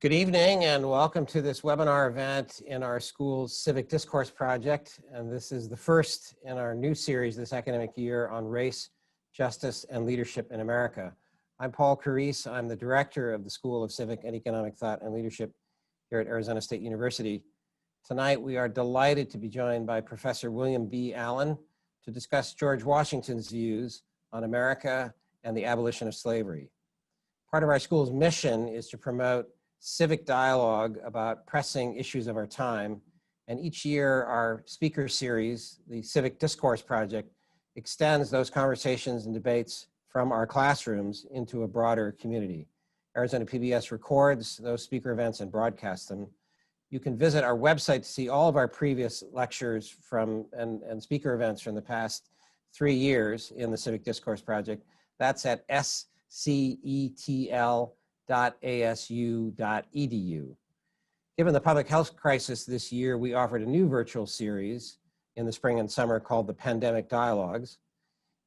Good evening and welcome to this webinar event in our school's Civic Discourse Project. And this is the first in our new series this academic year on race, justice, and leadership in America. I'm Paul Carrese. I'm the director of the School of Civic and Economic Thought and Leadership here at Arizona State University. Tonight, we are delighted to be joined by Professor William B. Allen to discuss George Washington's views on America and the abolition of slavery. Part of our school's mission is to promote civic dialogue about pressing issues of our time. And each year, our speaker series, the Civic Discourse Project, extends those conversations and debates from our classrooms into a broader community. Arizona PBS records those speaker events and broadcasts them. You can visit our website to see all of our previous lectures and speaker events from the past 3 years in the Civic Discourse Project. That's at scetl.asu.edu. Given the public health crisis this year, we offered a new virtual series in the spring and summer called the Pandemic Dialogues.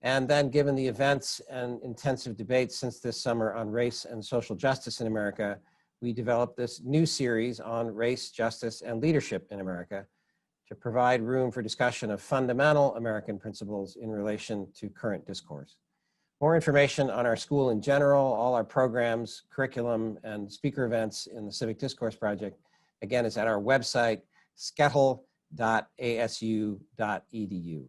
And then given the events and intensive debates since this summer on race and social justice in America, we developed this new series on race, justice, and leadership in America to provide room for discussion of fundamental American principles in relation to current discourse. More information on our school in general, all our programs, curriculum, and speaker events in the Civic Discourse Project, again, is at our website, scetl.asu.edu.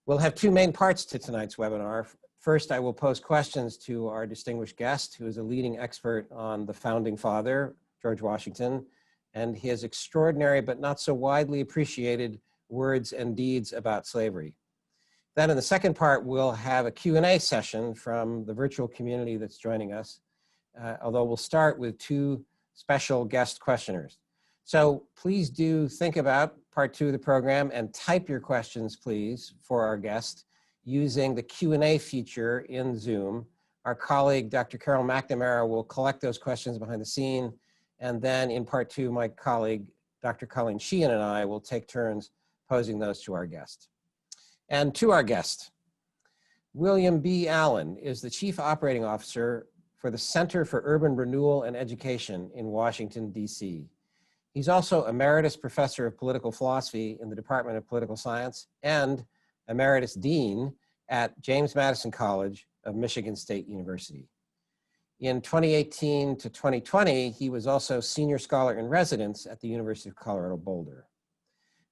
We'll have two main parts to tonight's webinar. First, I will pose questions to our distinguished guest, who is a leading expert on the founding father, George Washington, and his extraordinary but not so widely appreciated words and deeds about slavery. Then in the second part, we'll have a Q&A session from the virtual community that's joining us, although we'll start with two special guest questioners. So please do think about part 2 of the program and type your questions, please, for our guest using the Q&A feature in Zoom. Our colleague, Dr. Carol McNamara, will collect those questions behind the scene. And then in part 2, my colleague, Dr. Colleen Sheehan, and I will take turns posing those to our guest. And to our guest, William B. Allen is the Chief Operating Officer for the Center for Urban Renewal and Education in Washington, D.C. He's also Emeritus Professor of Political Philosophy in the Department of Political Science and Emeritus Dean at James Madison College of Michigan State University. In 2018 to 2020, he was also Senior Scholar in Residence at the University of Colorado Boulder.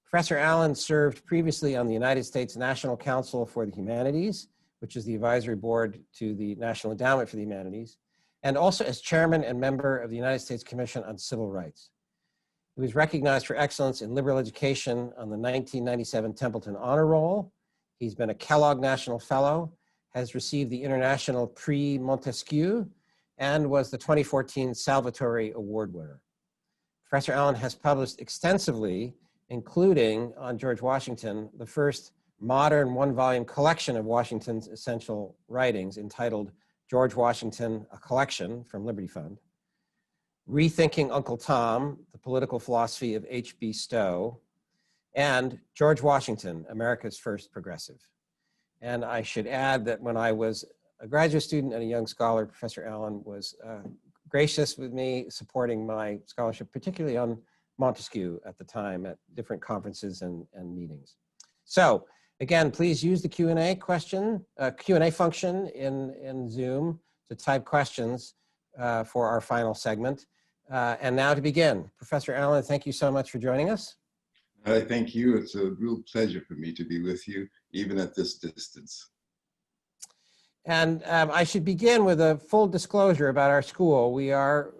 Professor Allen served previously on the United States National Council for the Humanities, which is the advisory board to the National Endowment for the Humanities, and also as chairman and member of the United States Commission on Civil Rights. He was recognized for excellence in liberal education on the 1997 Templeton Honor Roll. He's been a Kellogg National Fellow, has received the International Prix Montesquieu, and was the 2014 Salvatore Award winner. Professor Allen has published extensively, including on George Washington, the first modern one-volume collection of Washington's essential writings entitled George Washington, a Collection from Liberty Fund, Rethinking Uncle Tom, the Political Philosophy of H.B. Stowe, and George Washington, America's First Progressive. And I should add that when I was a graduate student and a young scholar, Professor Allen was gracious with me, supporting my scholarship, particularly on Montesquieu at the time at different conferences and meetings. So again, please use the Q&A function in Zoom to type questions for our final segment. And now to begin, Professor Allen, thank you so much for joining us. Thank you. It's a real pleasure for me to be with you, even at this distance. And I should begin with a full disclosure about our school. We are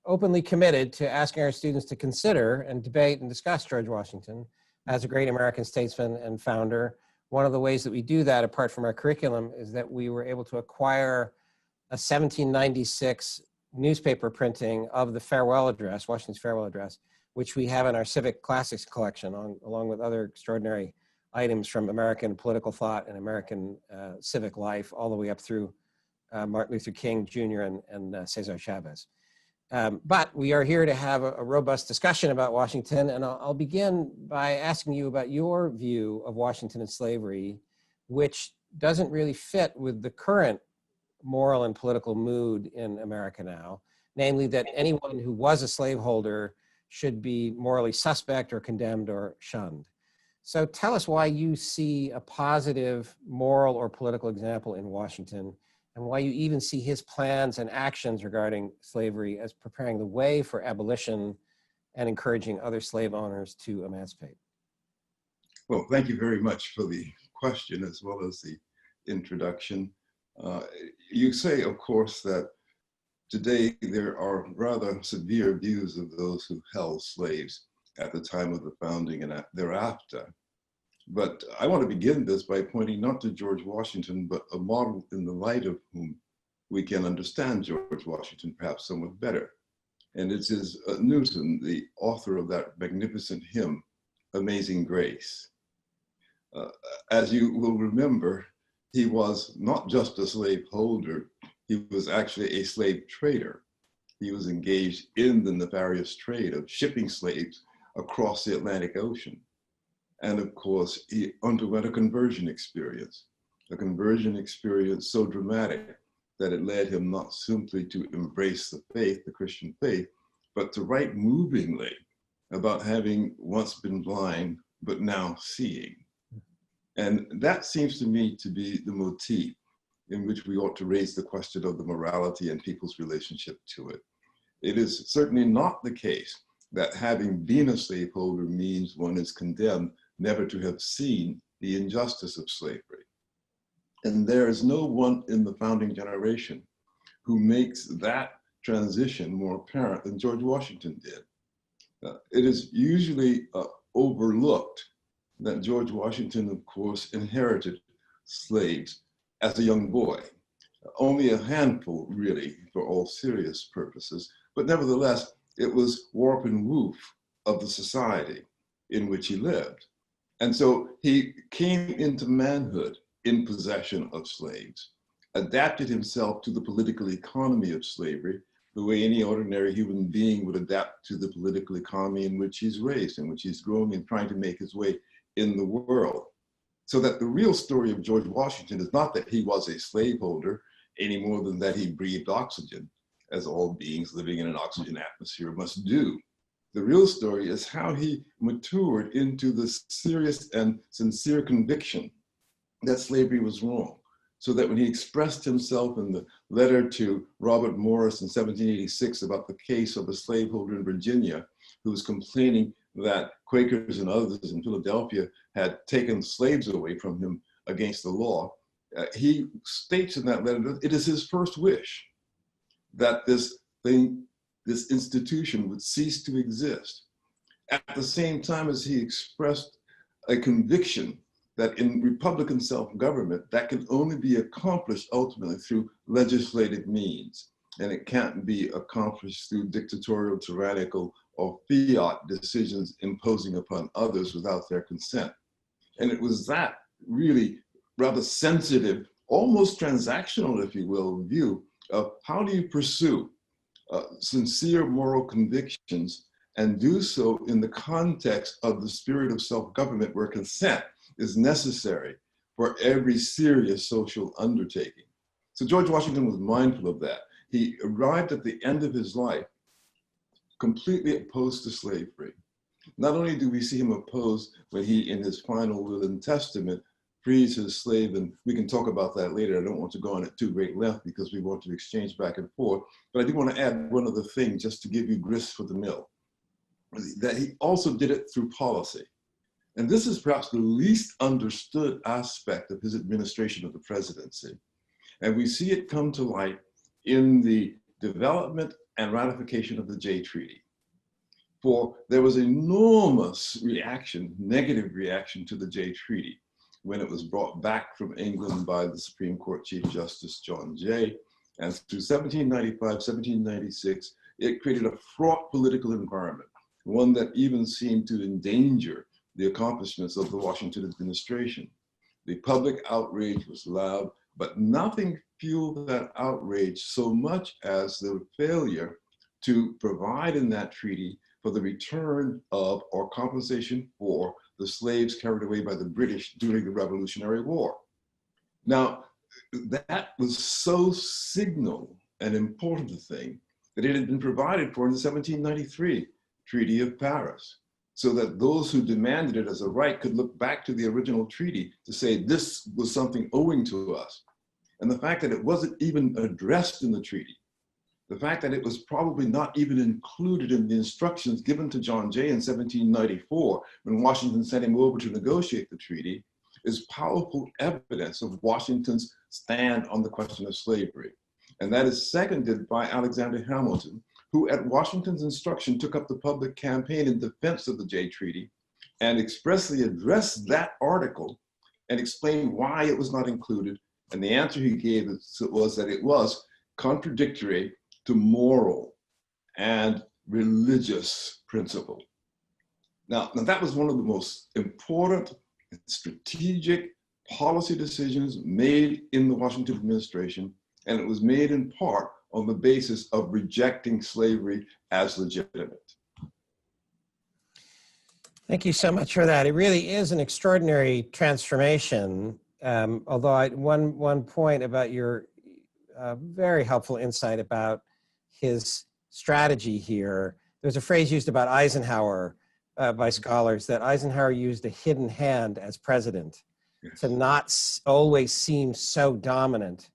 openly committed to asking our students to consider and debate and discuss George Washington as a great American statesman and founder. One of the ways that we do that, apart from our curriculum, is that we were able to acquire a 1796 newspaper printing of the farewell address, Washington's farewell address, which we have in our Civic Classics collection, along with other extraordinary items from American political thought and American civic life, all the way up through Martin Luther King Jr. and Cesar Chavez. But we are here to have a robust discussion about Washington, and I'll begin by asking you about your view of Washington and slavery, which doesn't really fit with the current moral and political mood in America now. namely that anyone who was a slaveholder should be morally suspect or condemned or shunned. So tell us why you see a positive moral or political example in Washington, and why you even see his plans and actions regarding slavery as preparing the way for abolition and encouraging other slave owners to emancipate. Well, thank you very much for the question as well as the introduction. You say, of course, that today there are rather severe views of those who held slaves at the time of the founding and thereafter. But I want to begin this by pointing not to George Washington, but a model in the light of whom we can understand George Washington perhaps somewhat better. And it is Newton, the author of that magnificent hymn, Amazing Grace. As you will remember, he was not just a slave holder, he was actually a slave trader. He was engaged in the nefarious trade of shipping slaves across the Atlantic Ocean. And of course, he underwent a conversion experience so dramatic that it led him not simply to embrace the faith, the Christian faith, but to write movingly about having once been blind, but now seeing. And that seems to me to be the motif in which we ought to raise the question of the morality and people's relationship to it. It is certainly not the case that having been a slaveholder means one is condemned never to have seen the injustice of slavery. And there is no one in the founding generation who makes that transition more apparent than George Washington did. It is usually overlooked that George Washington, of course, inherited slaves as a young boy. Only a handful, really, for all serious purposes, but nevertheless, it was warp and woof of the society in which he lived. And so he came into manhood in possession of slaves, adapted himself to the political economy of slavery the way any ordinary human being would adapt to the political economy in which he's raised, in which he's growing and trying to make his way in the world. So that the real story of George Washington is not that he was a slaveholder any more than that he breathed oxygen, as all beings living in an oxygen atmosphere must do. The real story is how he matured into the serious and sincere conviction that slavery was wrong. So that when he expressed himself in the letter to Robert Morris in 1786 about the case of a slaveholder in Virginia who was complaining that Quakers and others in Philadelphia had taken slaves away from him against the law, he states in that letter that it is his first wish that this institution would cease to exist. At the same time as he expressed a conviction that in Republican self-government, that can only be accomplished ultimately through legislative means. And it can't be accomplished through dictatorial, tyrannical, or fiat decisions imposing upon others without their consent. And it was that really rather sensitive, almost transactional, if you will, view of how do you pursue sincere moral convictions and do so in the context of the spirit of self-government where consent is necessary for every serious social undertaking. So George Washington was mindful of that. He arrived at the end of his life completely opposed to slavery. Not only do we see him opposed when he, in his final will and testament, frees his slave, and we can talk about that later. I don't want to go on at too great length because we want to exchange back and forth, but I do want to add one other thing just to give you grist for the mill, that he also did it through policy. And this is perhaps the least understood aspect of his administration of the presidency. And we see it come to light in the development and ratification of the Jay Treaty. For there was enormous reaction, negative reaction to the Jay Treaty when it was brought back from England by the Supreme Court Chief Justice John Jay. And through 1795, 1796, it created a fraught political environment, one that even seemed to endanger the accomplishments of the Washington administration. The public outrage was loud, but nothing fueled that outrage so much as the failure to provide in that treaty for the return of or compensation for the slaves carried away by the British during the Revolutionary War. Now, that was so signal and important a thing that it had been provided for in the 1793 Treaty of Paris, so that those who demanded it as a right could look back to the original treaty to say this was something owing to us. And the fact that it wasn't even addressed in the treaty, the fact that it was probably not even included in the instructions given to John Jay in 1794 when Washington sent him over to negotiate the treaty, is powerful evidence of Washington's stand on the question of slavery. And that is seconded by Alexander Hamilton, who at Washington's instruction took up the public campaign in defense of the Jay Treaty and expressly addressed that article and explained why it was not included. And the answer he gave was that it was contradictory to moral and religious principle. Now that was one of the most important strategic policy decisions made in the Washington administration, and it was made in part on the basis of rejecting slavery as legitimate. Thank you so much for that. It really is an extraordinary transformation. Although one point about your very helpful insight about his strategy here. There's a phrase used about Eisenhower by scholars that Eisenhower used a hidden hand as president, yes, to not always seem so dominant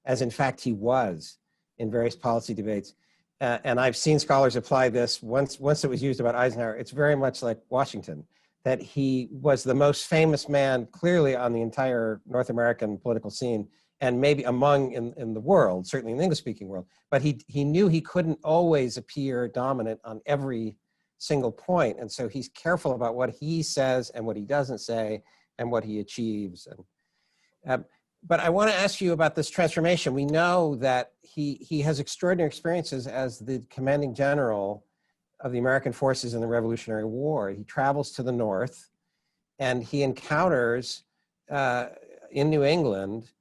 as in fact he was in various policy debates. And I've seen scholars apply this once it was used about Eisenhower. It's very much like Washington, that he was the most famous man clearly on the entire North American political scene, and maybe among in the world, certainly in the English-speaking world. But he knew he couldn't always appear dominant on every single point. And so he's careful about what he says and what he doesn't say and what he achieves. And, but I want to ask you about this transformation. We know that he has extraordinary experiences as the commanding general of the American forces in the Revolutionary War. He travels to the North and he encounters in New England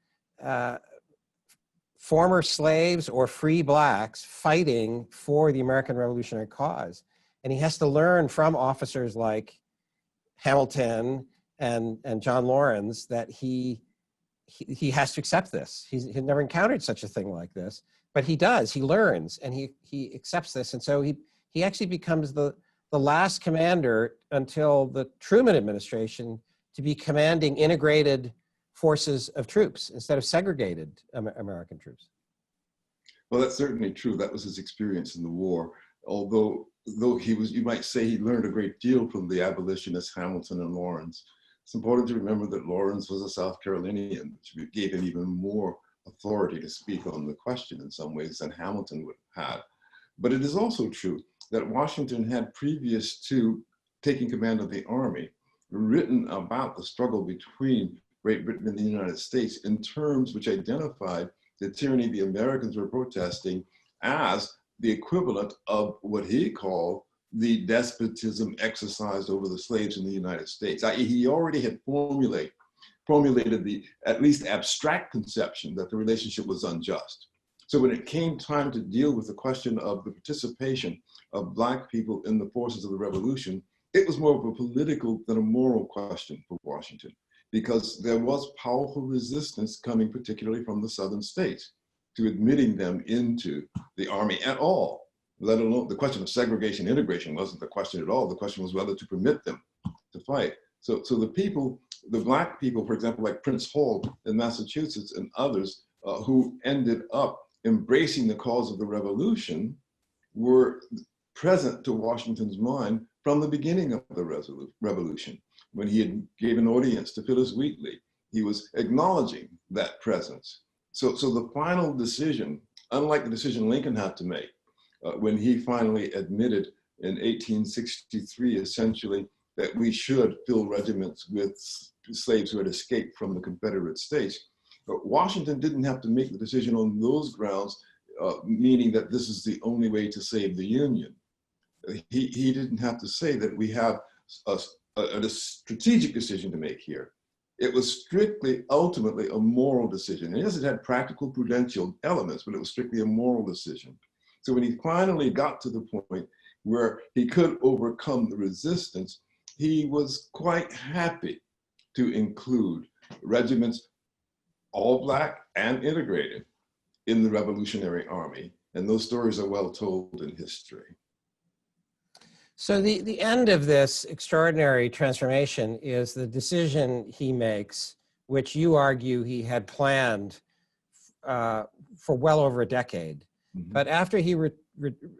former slaves or free blacks fighting for the American Revolutionary cause. And he has to learn from officers like Hamilton and John Laurens that he has to accept this. He's never encountered such a thing like this, but he does. He learns and he accepts this. And so he actually becomes the last commander until the Truman administration to be commanding integrated forces of troops instead of segregated American troops. Well, that's certainly true. That was his experience in the war. Although he was, you might say he learned a great deal from the abolitionists Hamilton and Laurens. It's important to remember that Laurens was a South Carolinian, which gave him even more authority to speak on the question in some ways than Hamilton would have had. But it is also true that Washington had, previous to taking command of the army, written about the struggle between Great Britain and the United States in terms which identified the tyranny the Americans were protesting as the equivalent of what he called the despotism exercised over the slaves in the United States. I.e., he already had formulated the at least abstract conception that the relationship was unjust. So when it came time to deal with the question of the participation of Black people in the forces of the revolution, it was more of a political than a moral question for Washington, because there was powerful resistance coming particularly from the southern states to admitting them into the army at all, let alone the question of segregation, integration wasn't the question at all. The question was whether to permit them to fight. So the people, the Black people, for example, like Prince Hall in Massachusetts and others who ended up embracing the cause of the revolution were present to Washington's mind from the beginning of the revolution. When he gave an audience to Phyllis Wheatley, he was acknowledging that presence. So the final decision, unlike the decision Lincoln had to make, when he finally admitted in 1863, essentially, that we should fill regiments with slaves who had escaped from the Confederate States, but Washington didn't have to make the decision on those grounds, meaning that this is the only way to save the Union. He didn't have to say that we have a strategic decision to make here. It was strictly, ultimately, a moral decision. And yes, it had practical, prudential elements, but it was strictly a moral decision. So when he finally got to the point where he could overcome the resistance, he was quite happy to include regiments, all Black and integrated, in the Revolutionary Army. And those stories are well told in history. So the end of this extraordinary transformation is the decision he makes, which you argue he had planned for well over a decade. Mm-hmm. But after he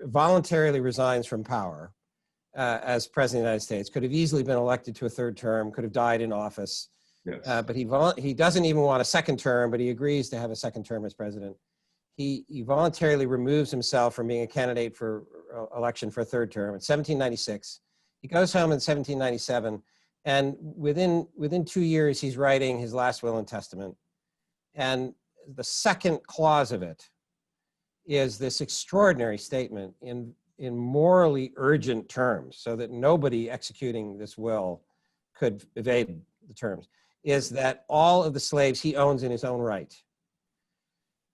voluntarily resigns from power as president of the United States, could have easily been elected to a third term, could have died in office. Yes. But he doesn't even want a second term, but he agrees to have a second term as president. He voluntarily removes himself from being a candidate for election for a third term in 1796. He goes home in 1797, and within 2 years, he's writing his last will and testament. And the second clause of it is this extraordinary statement in morally urgent terms, so that nobody executing this will could evade the terms, is that all of the slaves he owns in his own right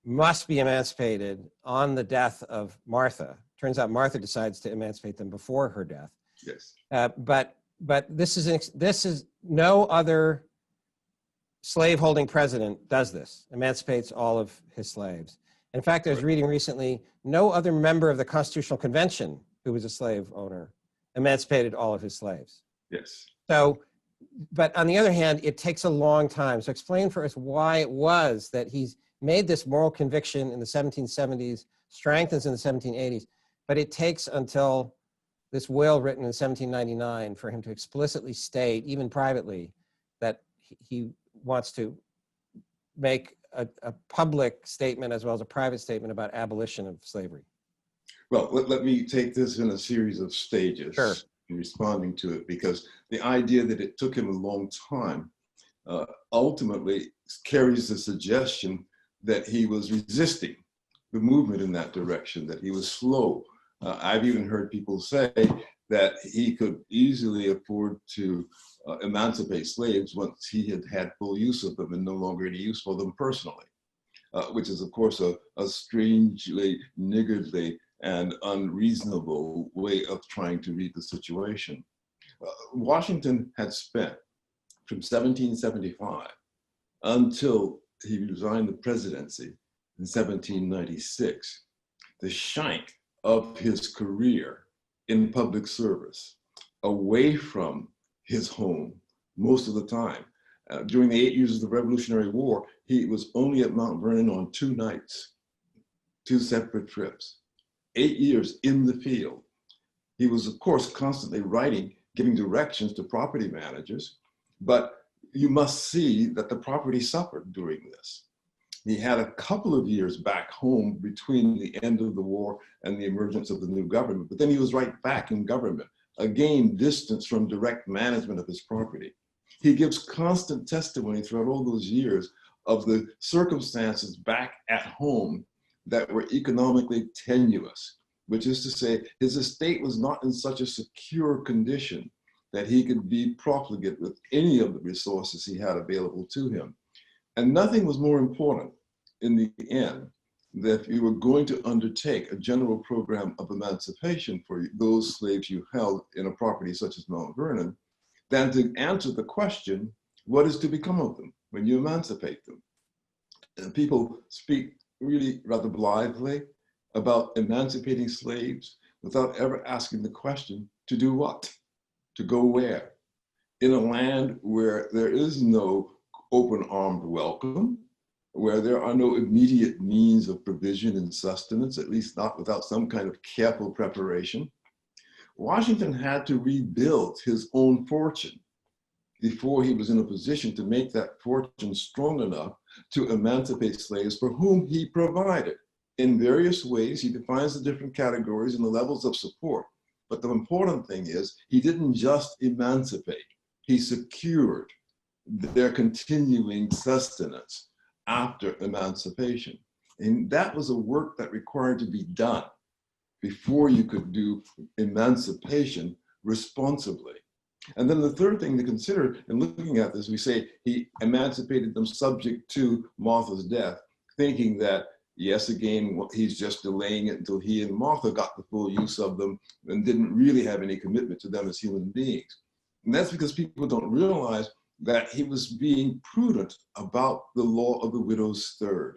must be emancipated on the death of Martha. Turns out Martha decides to emancipate them before her death. Yes. But this is no other slave-holding president does this, emancipates all of his slaves. In fact, I was reading recently, no other member of the Constitutional Convention who was a slave owner emancipated all of his slaves. Yes. So, but on the other hand, it takes a long time. So explain for us why it was that he's made this moral conviction in the 1770s, strengthens in the 1780s, but it takes until this will written in 1799 for him to explicitly state, even privately, that he wants to make a public statement as well as a private statement about abolition of slavery. Well, let me take this in a series of stages. Sure. In responding to it, because the idea that it took him a long time ultimately carries the suggestion that he was resisting the movement in that direction, that he was slow. I've even heard people say that he could easily afford to emancipate slaves once he had had full use of them and no longer any use for them personally, which is of course a strangely niggardly and unreasonable way of trying to read the situation. Washington had spent from 1775 until he resigned the presidency in 1796, the shank of his career in public service, away from his home most of the time. During the 8 years of the Revolutionary War, he was only at Mount Vernon on 2 nights, 2 separate trips. 8 years in the field. He was, of course, constantly writing, giving directions to property managers, but you must see that the property suffered during this. He had a couple of years back home between the end of the war and the emergence of the new government, but then he was right back in government, again, distanced from direct management of his property. He gives constant testimony throughout all those years of the circumstances back at home that were economically tenuous, which is to say his estate was not in such a secure condition that he could be profligate with any of the resources he had available to him. And nothing was more important in the end that if you were going to undertake a general program of emancipation for those slaves you held in a property such as Mount Vernon, than to answer the question, what is to become of them when you emancipate them? And people speak really rather blithely about emancipating slaves without ever asking the question, to do what? To go where? In a land where there is no open-armed welcome, where there are no immediate means of provision and sustenance, at least not without some kind of careful preparation, Washington had to rebuild his own fortune before he was in a position to make that fortune strong enough to emancipate slaves for whom he provided. In various ways, he defines the different categories and the levels of support. But the important thing is, he didn't just emancipate, he secured their continuing sustenance after emancipation. And that was a work that required to be done before you could do emancipation responsibly. And then the third thing to consider in looking at this, we say he emancipated them subject to Martha's death, thinking that, yes, again, he's just delaying it until he and Martha got the full use of them and didn't really have any commitment to them as human beings. And that's because people don't realize that he was being prudent about the law of the widow's third.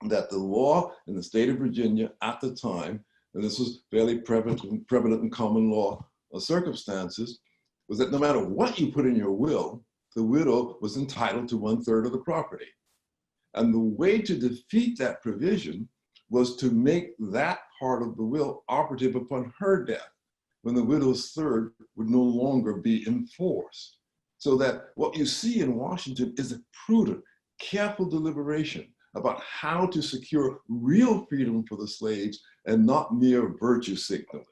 that the law in the state of Virginia at the time, and this was fairly prevalent in common law circumstances, was that no matter what you put in your will, the widow was entitled to 1/3 of the property. And the way to defeat that provision was to make that part of the will operative upon her death, when the widow's third would no longer be in force. So that what you see in Washington is a prudent, careful deliberation about how to secure real freedom for the slaves and not mere virtue signaling.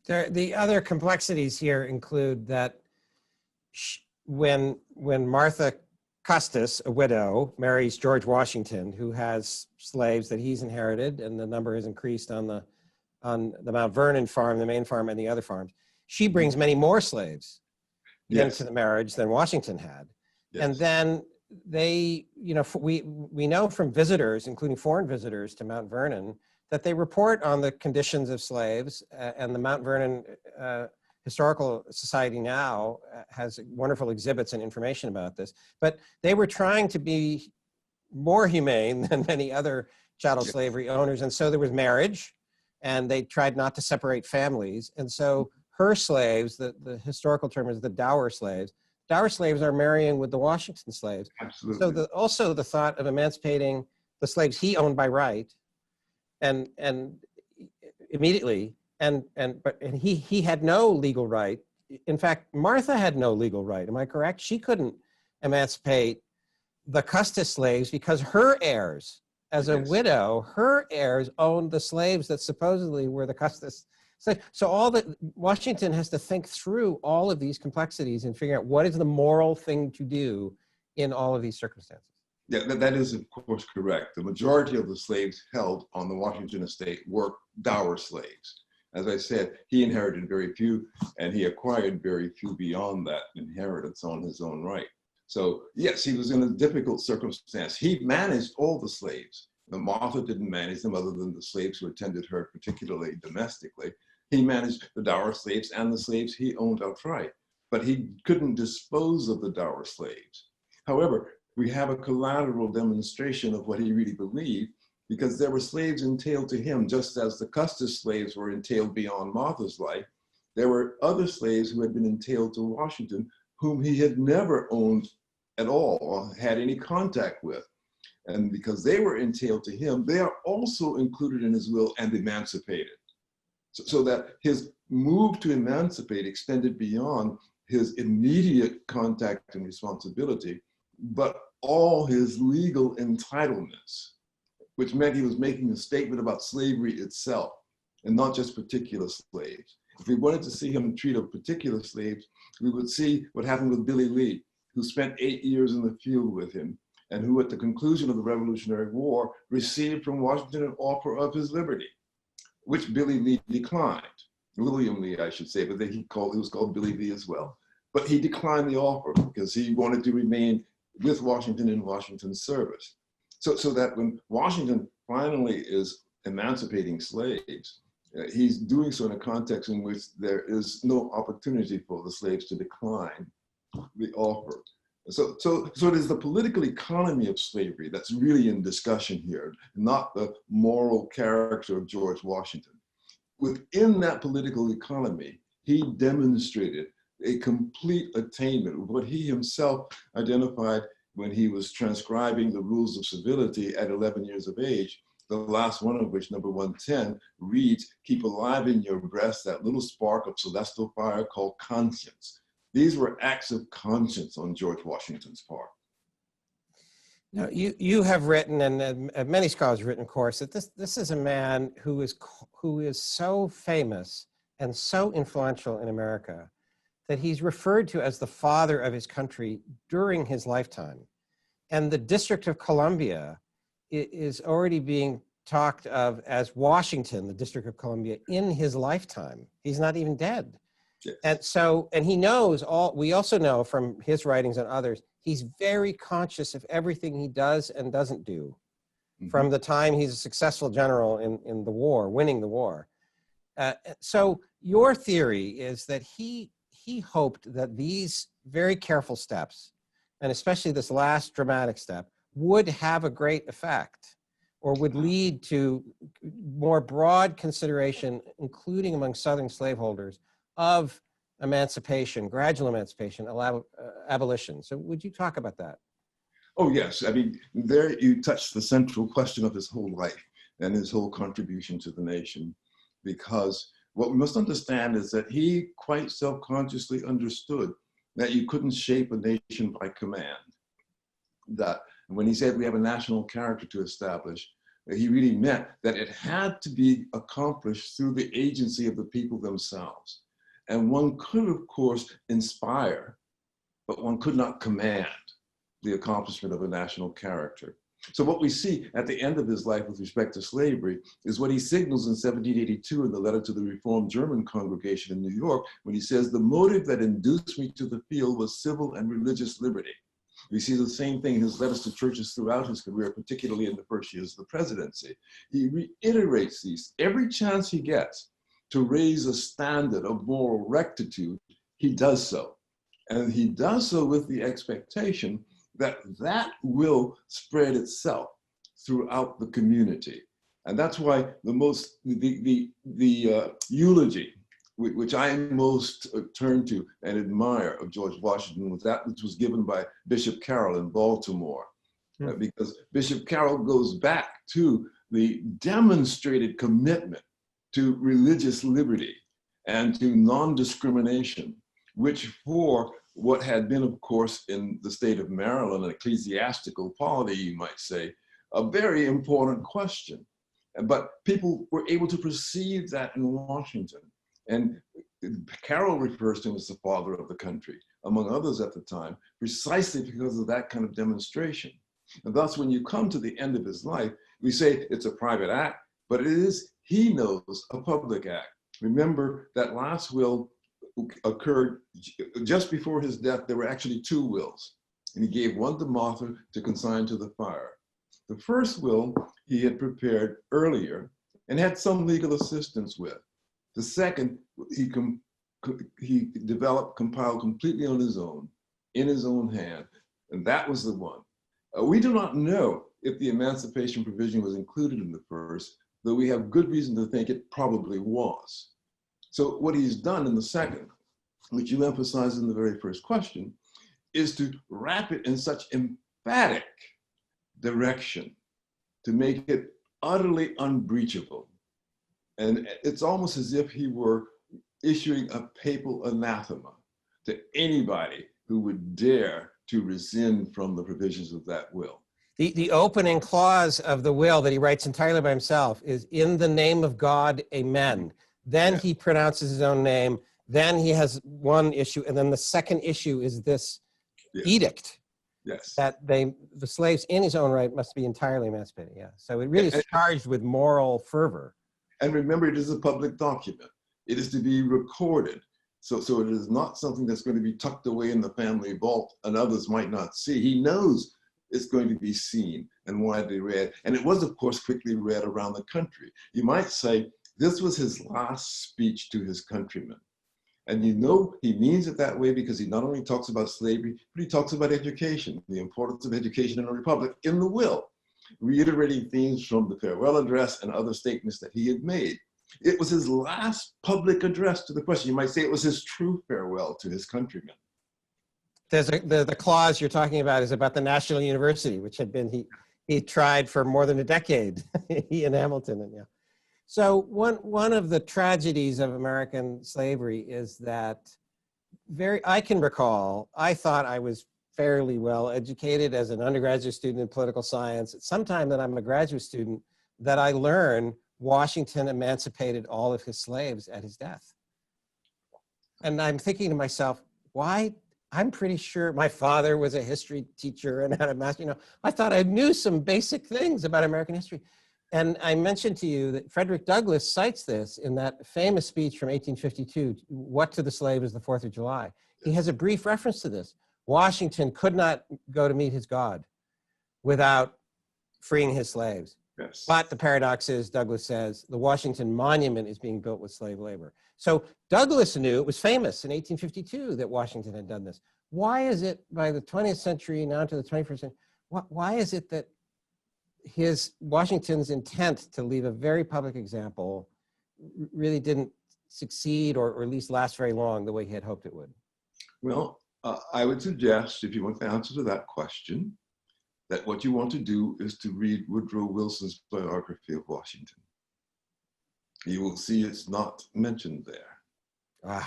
The other complexities here include that when Martha Custis, a widow, marries George Washington, who has slaves that he's inherited, and the number has increased on the Mount Vernon farm, the main farm, and the other farms, she brings many more slaves into the marriage than Washington had. Yes. And then they, we know from visitors, including foreign visitors to Mount Vernon, that they report on the conditions of slaves, and the Mount Vernon Historical Society now has wonderful exhibits and information about this. But they were trying to be more humane than many other chattel slavery owners, and so there was marriage, and they tried not to separate families. And so her slaves, the historical term is the dower slaves. Dower slaves are marrying with the Washington slaves. Absolutely. So also the thought of emancipating the slaves he owned by right, and immediately, but he had no legal right. In fact, Martha had no legal right. Am I correct? She couldn't emancipate the Custis slaves because her heirs, as a widow, her heirs owned the slaves that supposedly were the Custis slaves. So Washington has to think through all of these complexities and figure out what is the moral thing to do in all of these circumstances. Yeah, that is of course correct. The majority of the slaves held on the Washington estate were dower slaves. As I said, he inherited very few, and he acquired very few beyond that inheritance on his own right. So yes, he was in a difficult circumstance. He managed all the slaves. Martha didn't manage them other than the slaves who attended her, particularly domestically. He managed the dower slaves and the slaves he owned outright, but he couldn't dispose of the dower slaves. However, we have a collateral demonstration of what he really believed, because there were slaves entailed to him, just as the Custis slaves were entailed beyond Martha's life. There were other slaves who had been entailed to Washington, whom he had never owned at all or had any contact with. And because they were entailed to him, they are also included in his will and emancipated. So that his move to emancipate extended beyond his immediate contact and responsibility, but all his legal entitlements, which meant he was making a statement about slavery itself and not just particular slaves. If we wanted to see him treat of particular slaves, we would see what happened with Billy Lee, who spent 8 years in the field with him, and who at the conclusion of the Revolutionary War received from Washington an offer of his liberty, which Billy Lee declined. William Lee, I should say, but then he was called Billy Lee as well. But he declined the offer because he wanted to remain with Washington in Washington's service. So that when Washington finally is emancipating slaves, he's doing so in a context in which there is no opportunity for the slaves to decline the offer. So it is the political economy of slavery that's really in discussion here, not the moral character of George Washington. Within that political economy, he demonstrated a complete attainment of what he himself identified when he was transcribing the rules of civility at 11 years of age, the last one of which, number 110, reads, "Keep alive in your breast that little spark of celestial fire called conscience." These were acts of conscience on George Washington's part. Now, you have written, and many scholars have written, of course, that this is a man who is so famous and so influential in America that he's referred to as the father of his country during his lifetime. And the District of Columbia is already being talked of as Washington, the District of Columbia, in his lifetime. He's not even dead. Yes. And he knows we also know from his writings and others, he's very conscious of everything he does and doesn't do from the time he's a successful general in the war, winning the war. So your theory is that he hoped that these very careful steps, and especially this last dramatic step, would have a great effect, or would lead to more broad consideration, including among Southern slaveholders, of emancipation, gradual emancipation, abolition. So would you talk about that? Oh, yes. I mean, there you touched the central question of his whole life and his whole contribution to the nation. Because what we must understand is that he quite self-consciously understood that you couldn't shape a nation by command. That when he said we have a national character to establish, he really meant that it had to be accomplished through the agency of the people themselves. And one could, of course, inspire, but one could not command the accomplishment of a national character. So what we see at the end of his life with respect to slavery is what he signals in 1782 in the letter to the Reformed German congregation in New York, when he says, "The motive that induced me to the field was civil and religious liberty." We see the same thing in his letters to churches throughout his career, particularly in the first years of the presidency. He reiterates these every chance he gets to raise a standard of moral rectitude. He does so. And he does so with the expectation that that will spread itself throughout the community. And that's why the eulogy, which I most turn to and admire of George Washington, was that which was given by Bishop Carroll in Baltimore. Because Bishop Carroll goes back to the demonstrated commitment to religious liberty and to non-discrimination, which for what had been, of course, in the state of Maryland, an ecclesiastical polity, you might say, a very important question. But people were able to perceive that in Washington. And Carroll refers to him as the father of the country, among others at the time, precisely because of that kind of demonstration. And thus, when you come to the end of his life, we say it's a private act, but it is, he knows, a public act. Remember that last will occurred just before his death. There were actually two wills, and he gave one to Martha to consign to the fire. The first will he had prepared earlier and had some legal assistance with. The second, he developed, compiled completely on his own, in his own hand, and that was the one. We do not know if the emancipation provision was included in the first, though we have good reason to think it probably was. So what he's done in the second, which you emphasized in the very first question, is to wrap it in such emphatic direction to make it utterly unbreachable. And it's almost as if he were issuing a papal anathema to anybody who would dare to rescind from the provisions of that will. The opening clause of the will that he writes entirely by himself is, "In the name of God, amen." Then he pronounces his own name. Then he has one issue. And then the second issue is this edict that the slaves in his own right must be entirely emancipated. Yeah. So it really is charged with moral fervor. And remember, it is a public document. It is to be recorded. So it is not something that's going to be tucked away in the family vault and others might not see. He knows it's going to be seen and widely read. And it was, of course, quickly read around the country. You might say this was his last speech to his countrymen. And you know he means it that way because he not only talks about slavery, but he talks about education, the importance of education in a republic in the will, reiterating themes from the farewell address and other statements that he had made. It was his last public address to the question. You might say it was his true farewell to his countrymen. There's the clause you're talking about is about the National University, which had been, he tried for more than a decade, he and Hamilton. And yeah. So one of the tragedies of American slavery is that I can recall, I thought I was fairly well educated as an undergraduate student in political science. At some time that I'm a graduate student, that I learned Washington emancipated all of his slaves at his death. And I'm thinking to myself, why? I'm pretty sure my father was a history teacher and had a master, I thought I knew some basic things about American history. And I mentioned to you that Frederick Douglass cites this in that famous speech from 1852, "What to the slave is the 4th of July?" He has a brief reference to this. Washington could not go to meet his God without freeing his slaves. Yes. But the paradox is, Douglass says, the Washington Monument is being built with slave labor. So Douglass knew, it was famous in 1852 that Washington had done this. Why is it by the 20th century, now to the 21st century, why is it that Washington's intent to leave a very public example really didn't succeed or at least last very long the way he had hoped it would? Well, I would suggest, if you want the answer to that question, that what you want to do is to read Woodrow Wilson's biography of Washington. You will see it's not mentioned there.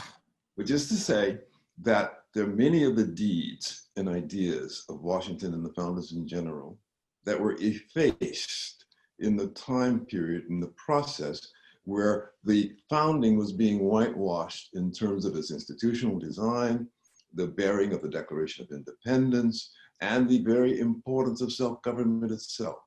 Which is to say that there are many of the deeds and ideas of Washington and the founders in general that were effaced in the time period, in the process where the founding was being whitewashed in terms of its institutional design, the bearing of the Declaration of Independence, and the very importance of self-government itself.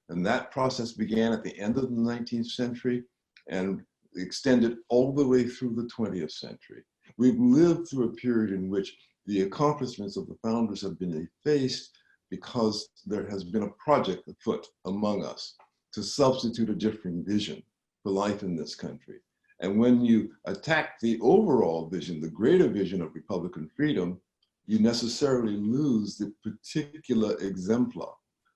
And that process began at the end of the 19th century and extended all the way through the 20th century. We've lived through a period in which the accomplishments of the founders have been effaced because there has been a project afoot among us to substitute a different vision for life in this country. And when you attack the overall vision, the greater vision of Republican freedom, you necessarily lose the particular exemplar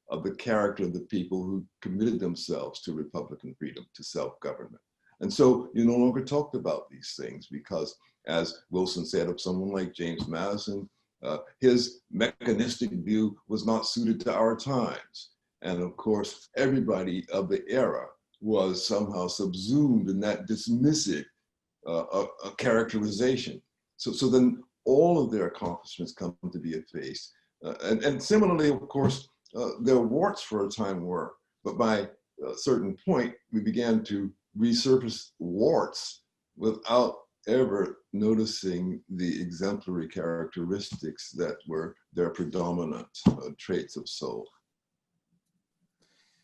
of the character of the people who committed themselves to Republican freedom, to self-government. And so you no longer talked about these things because, as Wilson said of someone like James Madison, his mechanistic view was not suited to our times. And of course, everybody of the era was somehow subsumed in that dismissive characterization. So then all of their accomplishments come to be effaced. And similarly, of course, their warts for a time were, but by a certain point, we began to resurface warts without ever noticing the exemplary characteristics that were their predominant traits of soul.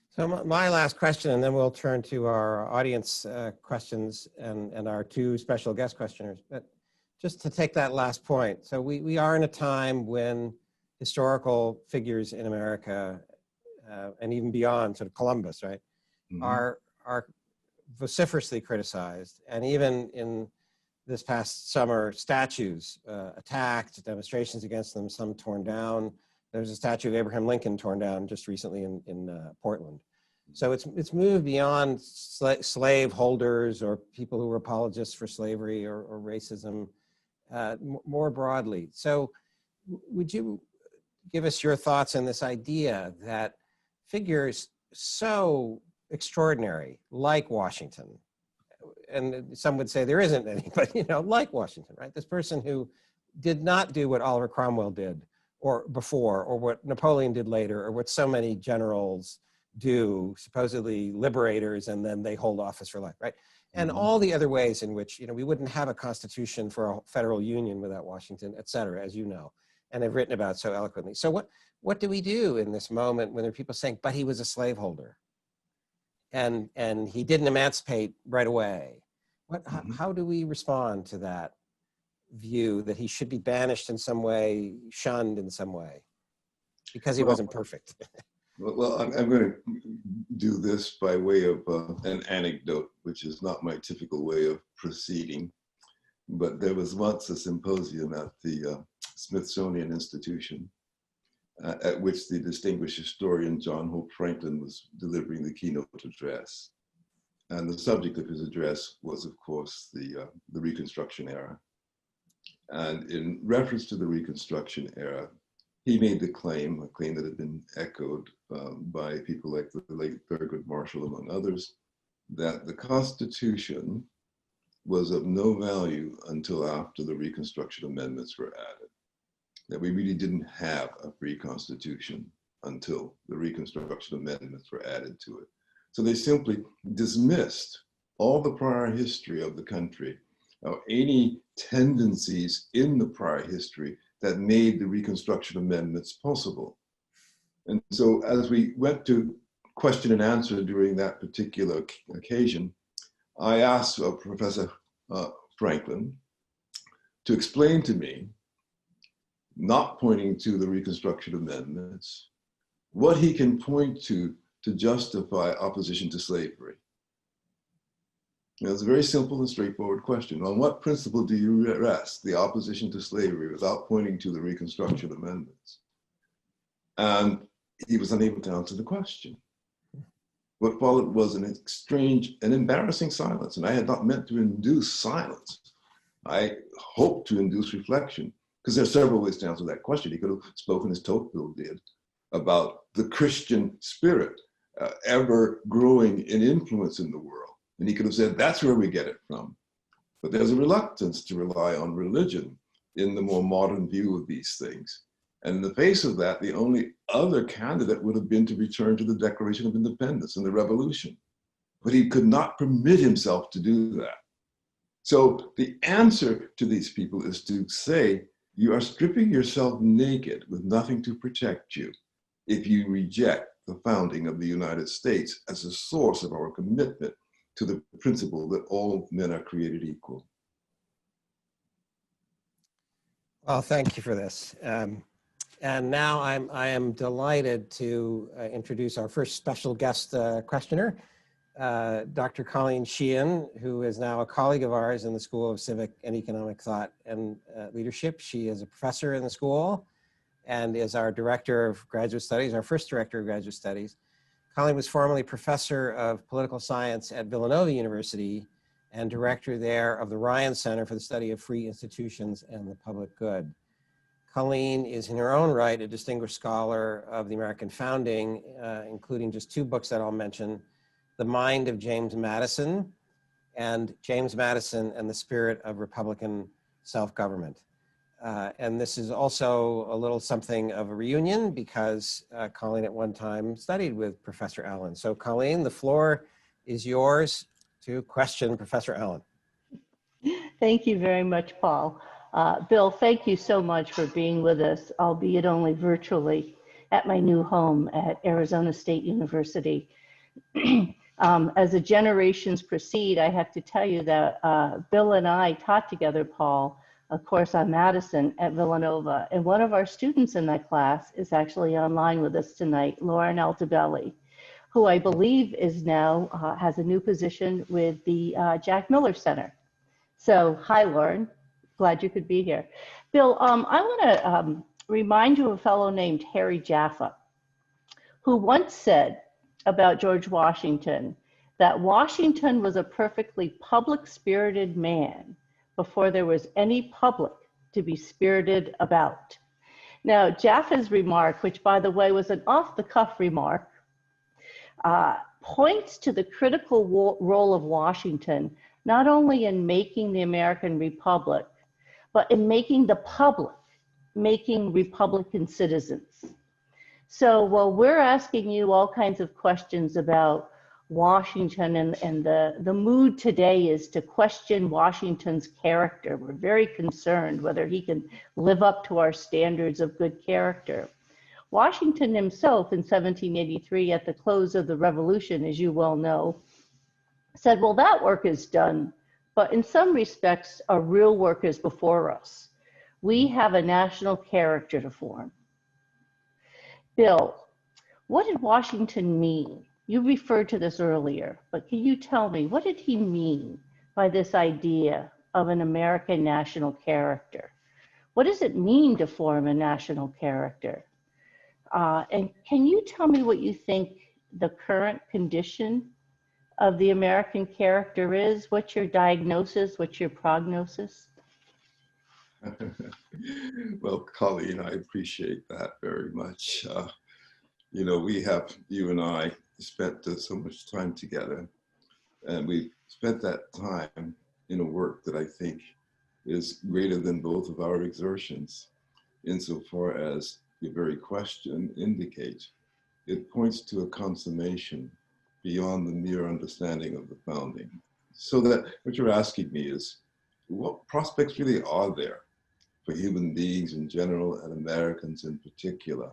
So my last question, and then we'll turn to our audience questions and our two special guest questioners. But just to take that last point, so we are in a time when historical figures in America and even beyond, sort of Columbus, right, are vociferously criticized, and even in this past summer, statues attacked, demonstrations against them, some torn down. There's a statue of Abraham Lincoln torn down just recently in Portland. So it's moved beyond slave holders or people who were apologists for slavery or racism more broadly. So would you give us your thoughts on this idea that figures so extraordinary, like Washington, and some would say there isn't any, but like Washington, right? This person who did not do what Oliver Cromwell did or before, or what Napoleon did later, or what so many generals do, supposedly liberators, and then they hold office for life, right? And all the other ways in which, we wouldn't have a constitution for a federal union without Washington, et cetera, as you know, and have written about so eloquently. So what do we do in this moment when there are people saying, but he was a slaveholder and he didn't emancipate right away? How do we respond to that view that he should be banished in some way, shunned in some way, because he wasn't perfect? Well, I'm going to do this by way of an anecdote, which is not my typical way of proceeding. But there was once a symposium at the Smithsonian Institution at which the distinguished historian John Hope Franklin was delivering the keynote address. And the subject of his address was, of course, the Reconstruction era. And in reference to the Reconstruction era, he made the claim, a claim that had been echoed by people like the late Thurgood Marshall, among others, that the Constitution was of no value until after the Reconstruction Amendments were added. That we really didn't have a free Constitution until the Reconstruction Amendments were added to it. So they simply dismissed all the prior history of the country, any tendencies in the prior history that made the Reconstruction Amendments possible. And so as we went to question and answer during that particular occasion, I asked Professor Franklin to explain to me, not pointing to the Reconstruction Amendments, what he can point to justify opposition to slavery. It's a very simple and straightforward question. On what principle do you rest the opposition to slavery without pointing to the Reconstruction Amendments? And he was unable to answer the question. What followed was an strange and embarrassing silence, and I had not meant to induce silence. I hoped to induce reflection, because there are several ways to answer that question. He could have spoken as Tocqueville did about the Christian spirit ever growing in influence in the world. And he could have said, that's where we get it from. But there's a reluctance to rely on religion in the more modern view of these things. And in the face of that, the only other candidate would have been to return to the Declaration of Independence and the Revolution. But he could not permit himself to do that. So the answer to these people is to say, you are stripping yourself naked with nothing to protect you if you reject the founding of the United States as a source of our commitment to the principle that all men are created equal. Well, thank you for this. And now I am delighted to introduce our first special guest questioner, Dr. Colleen Sheehan, who is now a colleague of ours in the School of Civic and Economic Thought and Leadership. She is a professor in the school and is our director of graduate studies, our first director of graduate studies. Colleen was formerly professor of political science at Villanova University and director there of the Ryan Center for the Study of Free Institutions and the Public Good. Colleen is in her own right a distinguished scholar of the American founding, including just two books that I'll mention, The Mind of James Madison and James Madison and the Spirit of Republican Self-Government. And this is also a little something of a reunion because Colleen at one time studied with Professor Allen. So Colleen, the floor is yours to question Professor Allen. Thank you very much, Paul. Bill, thank you so much for being with us, albeit only virtually, at my new home at Arizona State University. As the generations proceed, I have to tell you that Bill and I taught together, Paul, a course on Madison at Villanova. And one of our students in that class is actually online with us tonight, Lauren Altobelli, who I believe is now, has a new position with the Jack Miller Center. So, hi, Lauren. Glad you could be here. Bill, I want to remind you of a fellow named Harry Jaffa, who once said about George Washington that Washington was a perfectly public-spirited man before there was any public to be spirited about. Now, Jaffa's remark, which by the way was an off-the-cuff remark, points to the critical role of Washington, not only in making the American Republic, but in making the public, making Republican citizens. So while we're asking you all kinds of questions about Washington and the mood today is to question Washington's character. We're very concerned whether he can live up to our standards of good character. Washington himself in 1783 at the close of the Revolution, as you well know, said, well, that work is done, but in some respects, our real work is before us. We have a national character to form. Bill, what did Washington mean? You referred to this earlier, but can you tell me, what did he mean by this idea of an American national character? What does it mean to form a national character? And can you tell me what you think the current condition of the American character is? What's your diagnosis? What's your prognosis? Well, Colleen, I appreciate that very much. You know, you and I spent so much time together, and we've spent that time in a work that I think is greater than both of our exertions, insofar as the very question indicates. It points to a consummation beyond the mere understanding of the founding. So that what you're asking me is, what prospects really are there for human beings in general and Americans in particular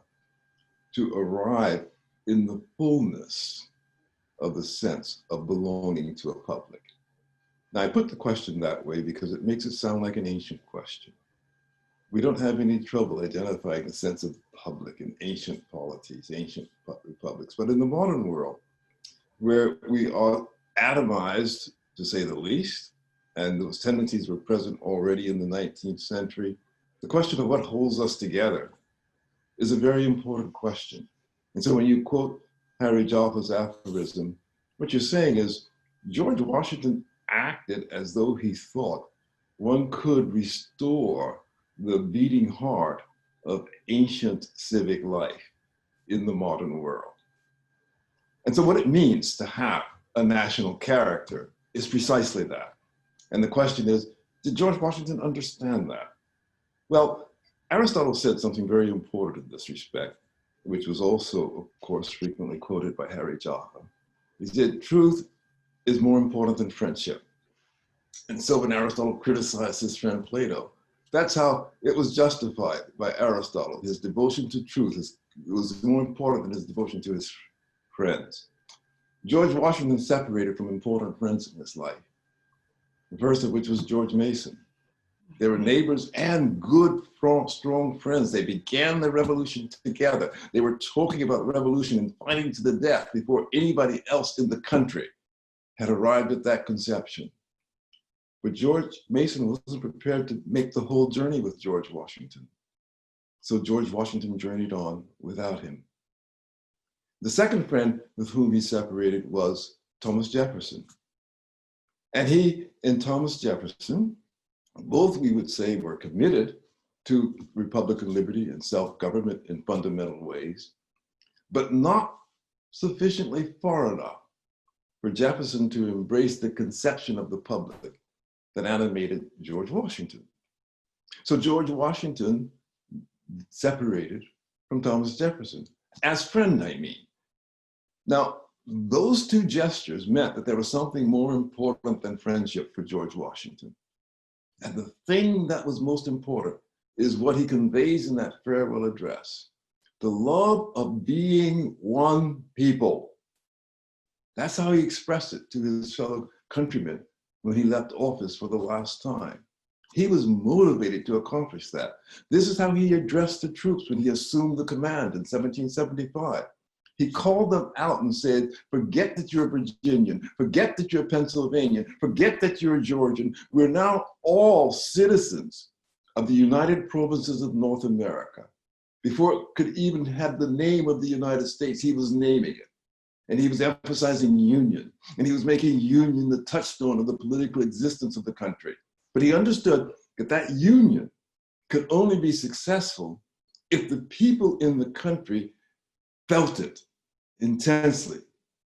to arrive in the fullness of the sense of belonging to a public? Now, I put the question that way because it makes it sound like an ancient question. We don't have any trouble identifying the sense of public in ancient polities, ancient republics. But in the modern world, where we are atomized, to say the least, and those tendencies were present already in the 19th century, the question of what holds us together is a very important question. And so when you quote Harry Jaffa's aphorism, what you're saying is George Washington acted as though he thought one could restore the beating heart of ancient civic life in the modern world. And so what it means to have a national character is precisely that. And the question is, did George Washington understand that? Well, Aristotle said something very important in this respect, which was also, of course, frequently quoted by Harry Jaffa. He said, truth is more important than friendship. And so when Aristotle criticized his friend Plato, that's how it was justified by Aristotle. His devotion to truth was more important than his devotion to his friends. George Washington separated from important friends in his life, the first of which was George Mason. They were neighbors and good, strong friends. They began the revolution together. They were talking about revolution and fighting to the death before anybody else in the country had arrived at that conception. But George Mason wasn't prepared to make the whole journey with George Washington. So George Washington journeyed on without him. The second friend with whom he separated was Thomas Jefferson. And he and Thomas Jefferson, both we would say were committed to Republican liberty and self-government in fundamental ways, but not sufficiently far enough for Jefferson to embrace the conception of the public that animated George Washington. So George Washington separated from Thomas Jefferson, as friend, I mean. Now, those two gestures meant that there was something more important than friendship for George Washington. And the thing that was most important is what he conveys in that farewell address, the love of being one people. That's how he expressed it to his fellow countrymen when he left office for the last time. He was motivated to accomplish that. This is how he addressed the troops when he assumed the command in 1775. He called them out and said, forget that you're a Virginian, forget that you're a Pennsylvanian, forget that you're a Georgian. We're now all citizens of the United Provinces of North America. Before it could even have the name of the United States, he was naming it. And he was emphasizing union. And he was making union the touchstone of the political existence of the country. But he understood that that union could only be successful if the people in the country felt it intensely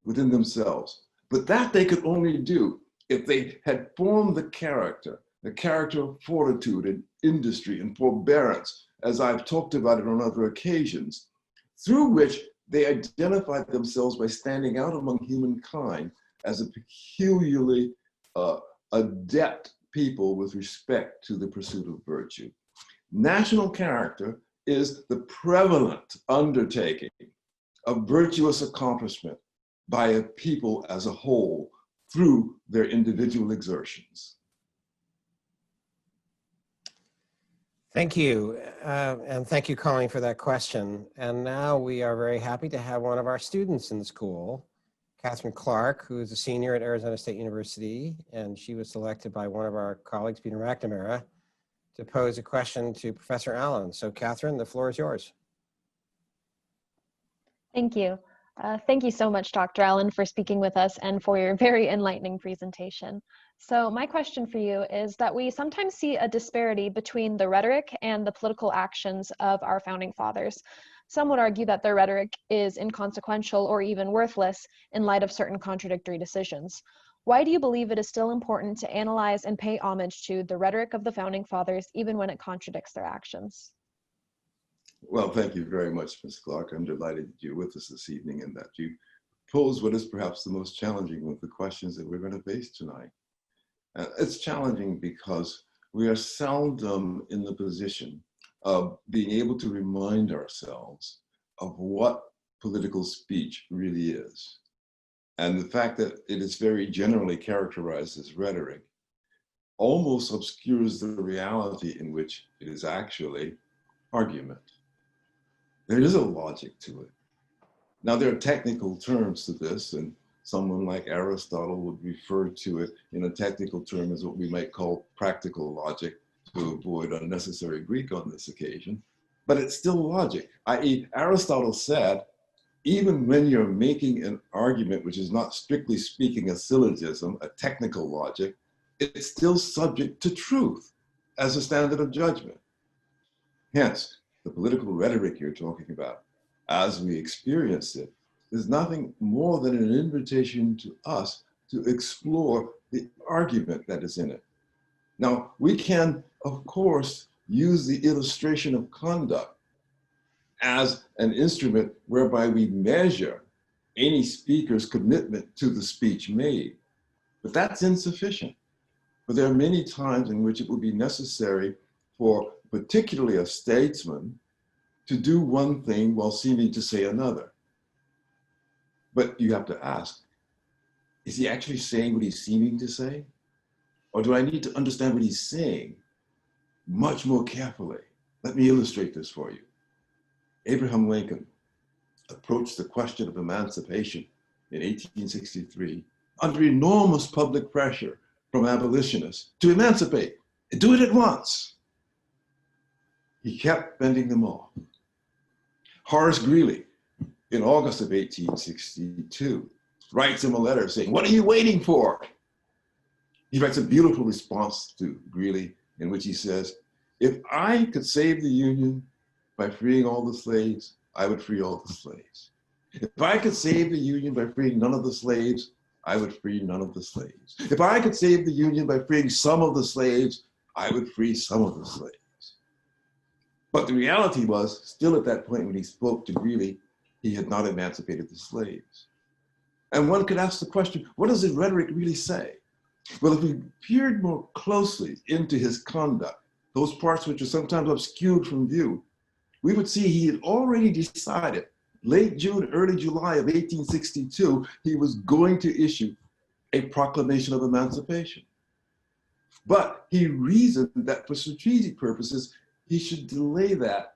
within themselves. But that they could only do if they had formed the character of fortitude and industry and forbearance, as I've talked about it on other occasions, through which they identified themselves by standing out among humankind as a peculiarly adept people with respect to the pursuit of virtue. National character is the prevalent undertaking of virtuous accomplishment by a people as a whole through their individual exertions. Thank you. And thank you, Colleen, for that question. And now we are very happy to have one of our students in the school, Kathryn Clark, who is a senior at Arizona State University. And she was selected by one of our colleagues, Peter McNamara, to pose a question to Professor Allen. So Kathryn, the floor is yours. Thank you. Thank you so much, Dr. Allen, for speaking with us and for your very enlightening presentation. So my question for you is that we sometimes see a disparity between the rhetoric and the political actions of our founding fathers. Some would argue that their rhetoric is inconsequential or even worthless in light of certain contradictory decisions. Why do you believe it is still important to analyze and pay homage to the rhetoric of the founding fathers, even when it contradicts their actions? Well, thank you very much, Ms. Clark. I'm delighted that you're with us this evening and that you pose what is perhaps the most challenging of the questions that we're going to face tonight. It's challenging because we are seldom in the position of being able to remind ourselves of what political speech really is. And the fact that it is very generally characterized as rhetoric almost obscures the reality in which it is actually argument. There is a logic to it. Now, there are technical terms to this, and someone like Aristotle would refer to it in a technical term as what we might call practical logic, to avoid unnecessary Greek on this occasion. But it's still logic, i.e. Aristotle said, even when you're making an argument, which is not strictly speaking a syllogism, a technical logic, it's still subject to truth as a standard of judgment. Hence, the political rhetoric you're talking about, as we experience it, is nothing more than an invitation to us to explore the argument that is in it. Now, we can, of course, use the illustration of conduct as an instrument whereby we measure any speaker's commitment to the speech made. But that's insufficient. But there are many times in which it will be necessary for particularly a statesman to do one thing while seeming to say another. But you have to ask, is he actually saying what he's seeming to say? Or do I need to understand what he's saying much more carefully? Let me illustrate this for you. Abraham Lincoln approached the question of emancipation in 1863 under enormous public pressure from abolitionists to emancipate and do it at once. He kept bending them off. Horace Greeley, in August of 1862, writes him a letter saying, "What are you waiting for?" He writes a beautiful response to Greeley in which he says, "If I could save the Union by freeing all the slaves, I would free all the slaves. If I could save the Union by freeing none of the slaves, I would free none of the slaves. If I could save the Union by freeing some of the slaves, I would free some of the slaves." But the reality was, still at that point when he spoke to Greeley, he had not emancipated the slaves. And one could ask the question, what does his rhetoric really say? Well, if we peered more closely into his conduct, those parts which are sometimes obscured from view, we would see he had already decided, late June, early July of 1862, he was going to issue a proclamation of emancipation. But he reasoned that for strategic purposes, he should delay that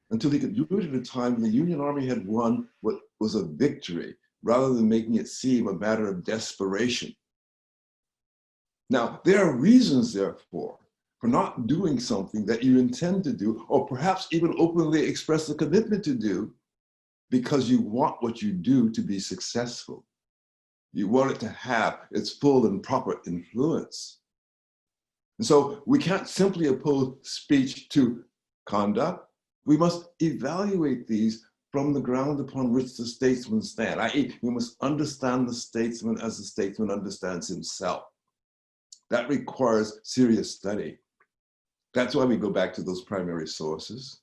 until he could do it at a time when the Union Army had won what was a victory, rather than making it seem a matter of desperation. Now, there are reasons, therefore, for not doing something that you intend to do, or perhaps even openly express a commitment to do, because you want what you do to be successful. You want it to have its full and proper influence. And so we can't simply oppose speech to conduct. We must evaluate these from the ground upon which the statesman stands, i.e., we must understand the statesman as the statesman understands himself. That requires serious study. That's why we go back to those primary sources.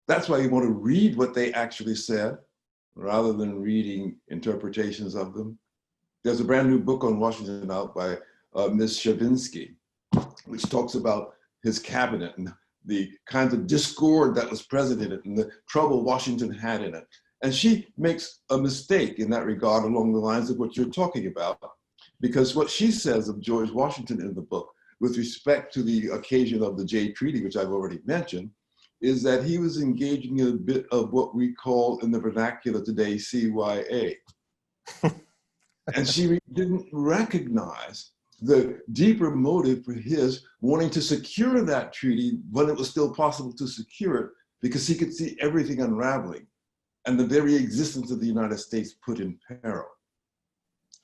That's why you want to read what they actually said, rather than reading interpretations of them. There's a brand new book on Washington out by Ms. Shavinsky, which talks about his cabinet and the kinds of discord that was present in it and the trouble Washington had in it. And she makes a mistake in that regard along the lines of what you're talking about, because what she says of George Washington in the book with respect to the occasion of the Jay Treaty, which I've already mentioned, is that he was engaging in a bit of what we call in the vernacular today, CYA. And she didn't recognize the deeper motive for his wanting to secure that treaty when it was still possible to secure it, because he could see everything unraveling and the very existence of the United States put in peril.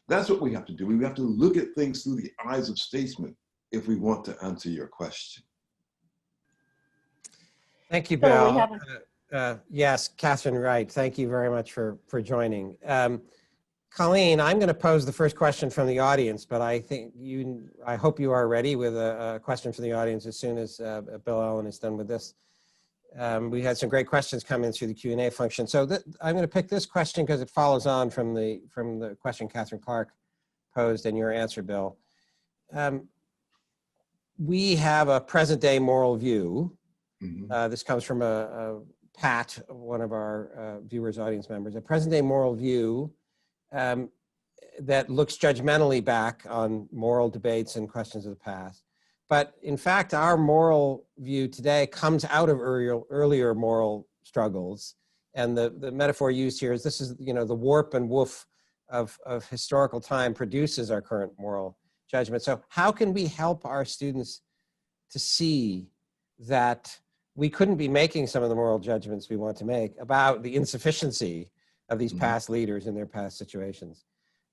That's what we have to do. We have to look at things through the eyes of statesmen if we want to answer your question. Thank you, So we Bill. have Yes, Kathryn, right. Thank you very much for joining. Colleen, I'm going to pose the first question from the audience, but I hope you are ready with a question from the audience as soon as Bill Allen is done with this. We had some great questions come in through the Q&A function. So I'm going to pick this question because it follows on from the question Kathryn Clark posed and your answer, Bill. We have a present day moral view. This comes from Pat, one of our viewers, audience members, a present day moral view that looks judgmentally back on moral debates and questions of the past. But in fact, our moral view today comes out of earlier moral struggles. And the metaphor used here is this is, the warp and woof of historical time produces our current moral judgment. So how can we help our students to see that we couldn't be making some of the moral judgments we want to make about the insufficiency of these past leaders in their past situations,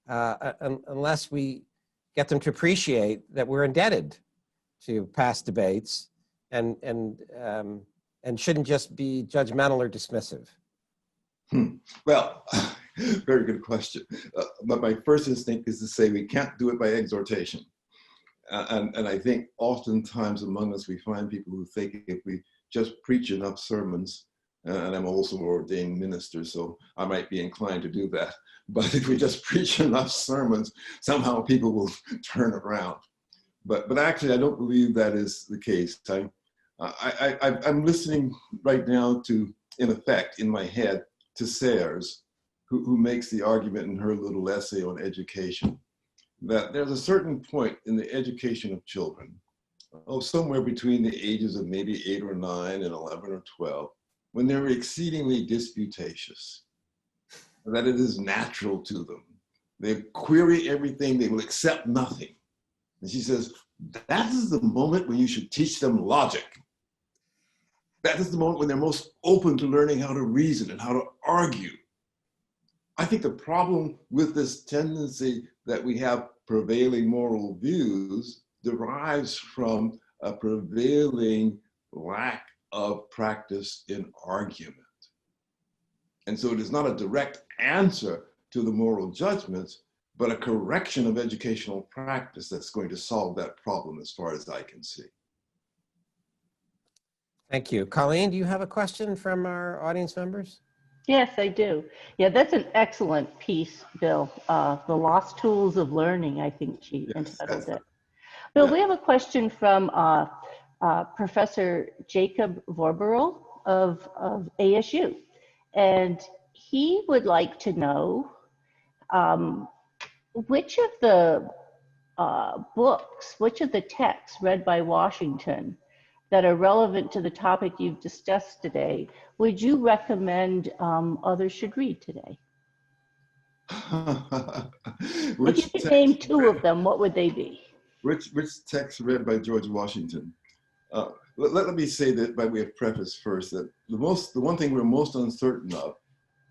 unless we get them to appreciate that we're indebted to past debates and shouldn't just be judgmental or dismissive. Well, very good question. But my first instinct is to say we can't do it by exhortation. And I think oftentimes among us, we find people who think if we just preach enough sermons, and I'm also an ordained minister, so I might be inclined to do that. But if we just preach enough sermons, somehow people will turn around. But actually, I don't believe that is the case. I'm listening right now to, in effect, in my head, to Sayers, who makes the argument in her little essay on education, that there's a certain point in the education of children, somewhere between the ages of maybe 8 or 9 and 11 or 12, when they're exceedingly disputatious, that it is natural to them. They query everything, they will accept nothing. And she says, that is the moment when you should teach them logic. That is the moment when they're most open to learning how to reason and how to argue. I think the problem with this tendency that we have prevailing moral views derives from a prevailing lack of practice in argument. And so it is not a direct answer to the moral judgments, but a correction of educational practice that's going to solve that problem as far as I can see. Thank you. Colleen, do you have a question from our audience members? Yes, I do. Yeah, that's an excellent piece, Bill. The Lost Tools of Learning, I think she entitled it. Bill, we have a question from Professor Jacob Vorberl of ASU. And he would like to know which of the books, which of the texts read by Washington that are relevant to the topic you've discussed today, would you recommend others should read today? If you could name 2 of them, what would they be? Which text read by George Washington? Let me say that by way of preface first, that the one thing we're most uncertain of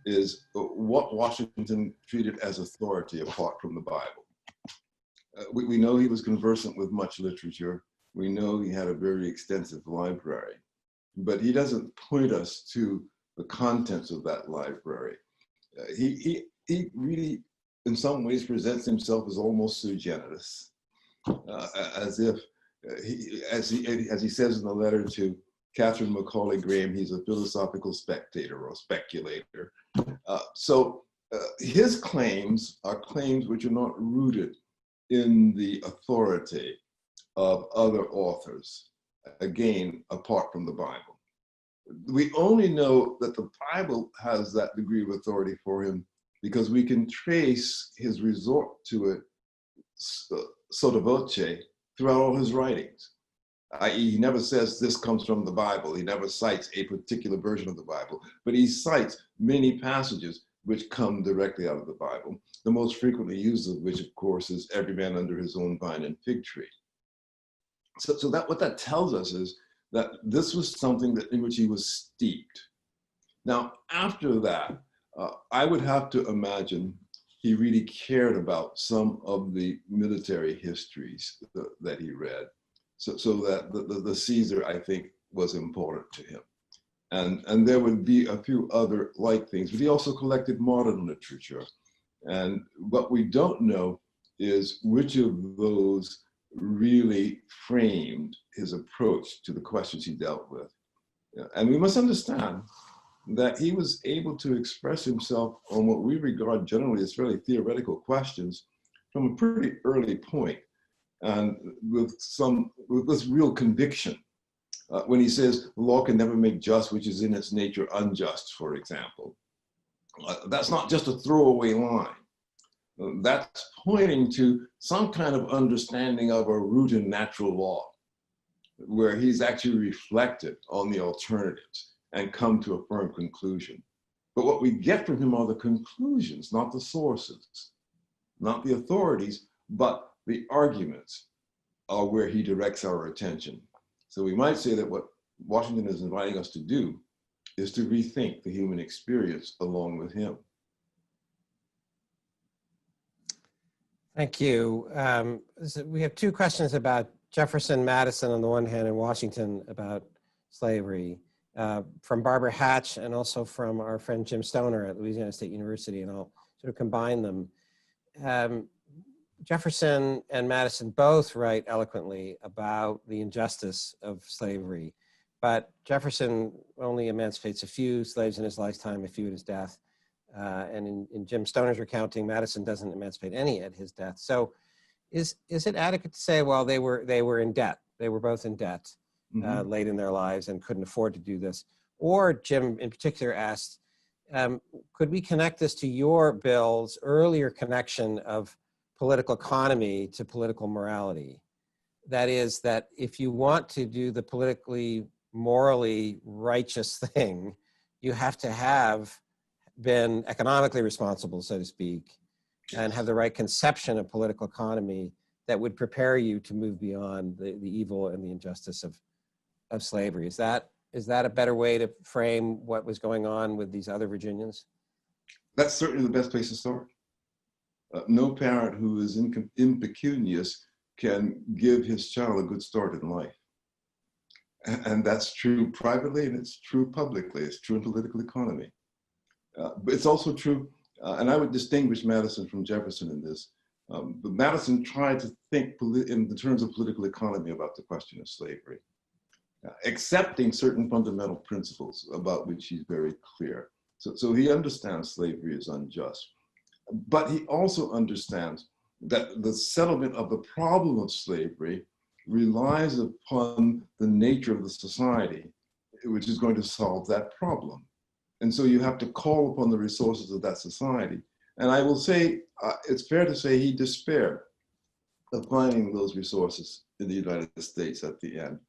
is what Washington treated as authority apart from the Bible. We know he was conversant with much literature. We know he had a very extensive library, but he doesn't point us to the contents of that library. He really, in some ways, presents himself as almost sui generis, as if, as he says in the letter to Catherine Macaulay Graham, he's a philosophical spectator or speculator. So his claims are claims which are not rooted in the authority of other authors, again, apart from the Bible. We only know that the Bible has that degree of authority for him because we can trace his resort to it sotto voce throughout all his writings. I.e., he never says this comes from the Bible. He never cites a particular version of the Bible, but he cites many passages which come directly out of the Bible. The most frequently used of which, of course, is every man under his own vine and fig tree. So that what that tells us is that this was something that in which he was steeped. Now, after that, I would have to imagine he really cared about some of the military histories that he read. So that the Caesar, I think, was important to him. And there would be a few other like things, but he also collected modern literature. And what we don't know is which of those really framed his approach to the questions he dealt with. And we must understand that he was able to express himself on what we regard generally as fairly theoretical questions from a pretty early point, and with this real conviction. When he says the law can never make just which is in its nature unjust, for example, that's not just a throwaway line. That's pointing to some kind of understanding of a root in natural law, where he's actually reflected on the alternatives and come to a firm conclusion. But what we get from him are the conclusions, not the sources, not the authorities, but the arguments are where he directs our attention. So we might say that what Washington is inviting us to do is to rethink the human experience along with him. Thank you. We have two questions about Jefferson, Madison on the one hand, and Washington about slavery, from Barbara Hatch and also from our friend Jim Stoner at Louisiana State University, and I'll sort of combine them. Jefferson and Madison both write eloquently about the injustice of slavery, but Jefferson only emancipates a few slaves in his lifetime, a few at his death. And in Jim Stoner's recounting, Madison doesn't emancipate any at his death. So is it adequate to say, well, they were in debt. They were both in debt late in their lives and couldn't afford to do this? Or Jim in particular asked, could we connect this to your bill's earlier connection of political economy to political morality? That is, that if you want to do the politically, morally righteous thing, you have to have been economically responsible, so to speak, and have the right conception of political economy that would prepare you to move beyond the evil and the injustice of slavery. Is that a better way to frame what was going on with these other Virginians? That's certainly the best place to start. No parent who is impecunious can give his child a good start in life. And that's true privately, and it's true publicly. It's true in political economy. But it's also true, and I would distinguish Madison from Jefferson in this, but Madison tried to think in the terms of political economy about the question of slavery, accepting certain fundamental principles about which he's very clear. So he understands slavery is unjust, but he also understands that the settlement of the problem of slavery relies upon the nature of the society, which is going to solve that problem. And so you have to call upon the resources of that society. And I will say, it's fair to say he despaired of finding those resources in the United States at the end.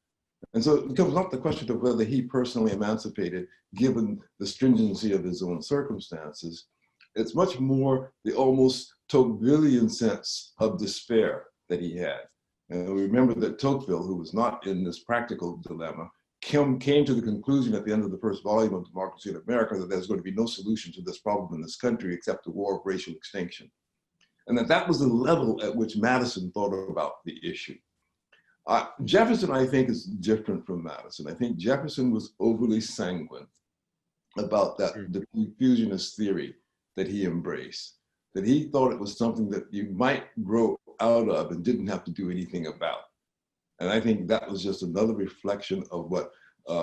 And so it becomes not the question of whether he personally emancipated, given the stringency of his own circumstances. It's much more the almost Tocquevillian sense of despair that he had. And remember that Tocqueville, who was not in this practical dilemma, came to the conclusion at the end of the first volume of Democracy in America that there's going to be no solution to this problem in this country except a war of racial extinction. And that was the level at which Madison thought about the issue. Jefferson, I think, is different from Madison. I think Jefferson was overly sanguine about that diffusionist theory that he embraced, that he thought it was something that you might grow out of and didn't have to do anything about. And I think that was just another reflection of what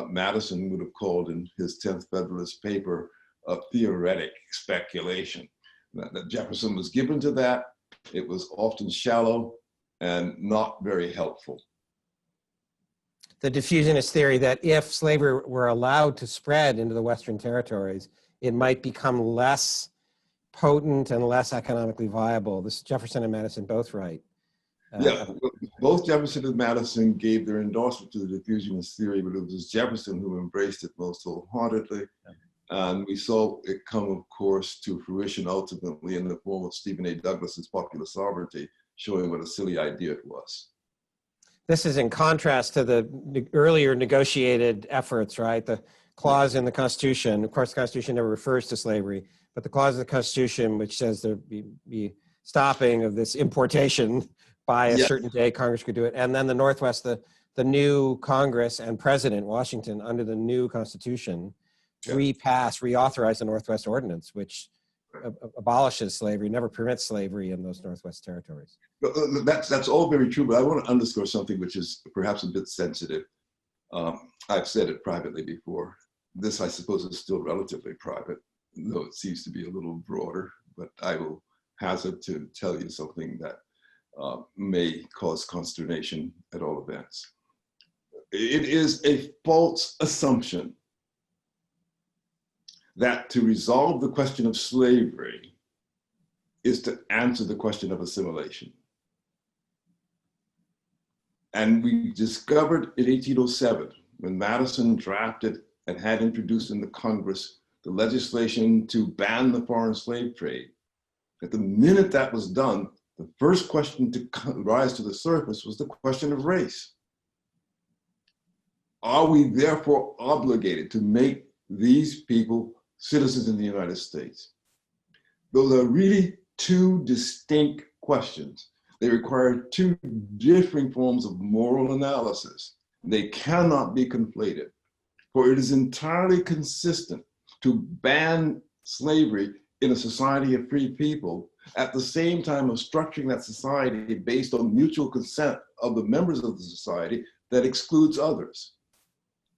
Madison would have called in his 10th Federalist paper a theoretic speculation. That Jefferson was given to that. It was often shallow and not very helpful. The diffusionist theory that if slavery were allowed to spread into the Western territories, it might become less potent and less economically viable. This Jefferson and Madison both write. Yeah, both Jefferson and Madison gave their endorsement to the diffusionist theory, but it was Jefferson who embraced it most wholeheartedly. And we saw it come, of course, to fruition ultimately in the form of Stephen A. Douglas's Popular Sovereignty, showing what a silly idea it was. This is in contrast to the earlier negotiated efforts, right? The clause in the Constitution, of course, the Constitution never refers to slavery, but the clause in the Constitution which says there be stopping of this importation by a certain day, Congress could do it. And then the Northwest, the new Congress and President Washington under the new Constitution reauthorize the Northwest Ordinance, which abolishes slavery, never permits slavery in those Northwest territories. That's all very true, but I want to underscore something which is perhaps a bit sensitive. I've said it privately before. This, I suppose, is still relatively private, though it seems to be a little broader, but I will hazard to tell you something that may cause consternation at all events. It is a false assumption that to resolve the question of slavery is to answer the question of assimilation. And we discovered in 1807, when Madison drafted and had introduced in the Congress the legislation to ban the foreign slave trade, that the minute that was done, the first question to rise to the surface was the question of race. Are we therefore obligated to make these people citizens in the United States? Those are really two distinct questions. They require two different forms of moral analysis. They cannot be conflated, for it is entirely consistent to ban slavery in a society of free people at the same time of structuring that society based on mutual consent of the members of the society that excludes others.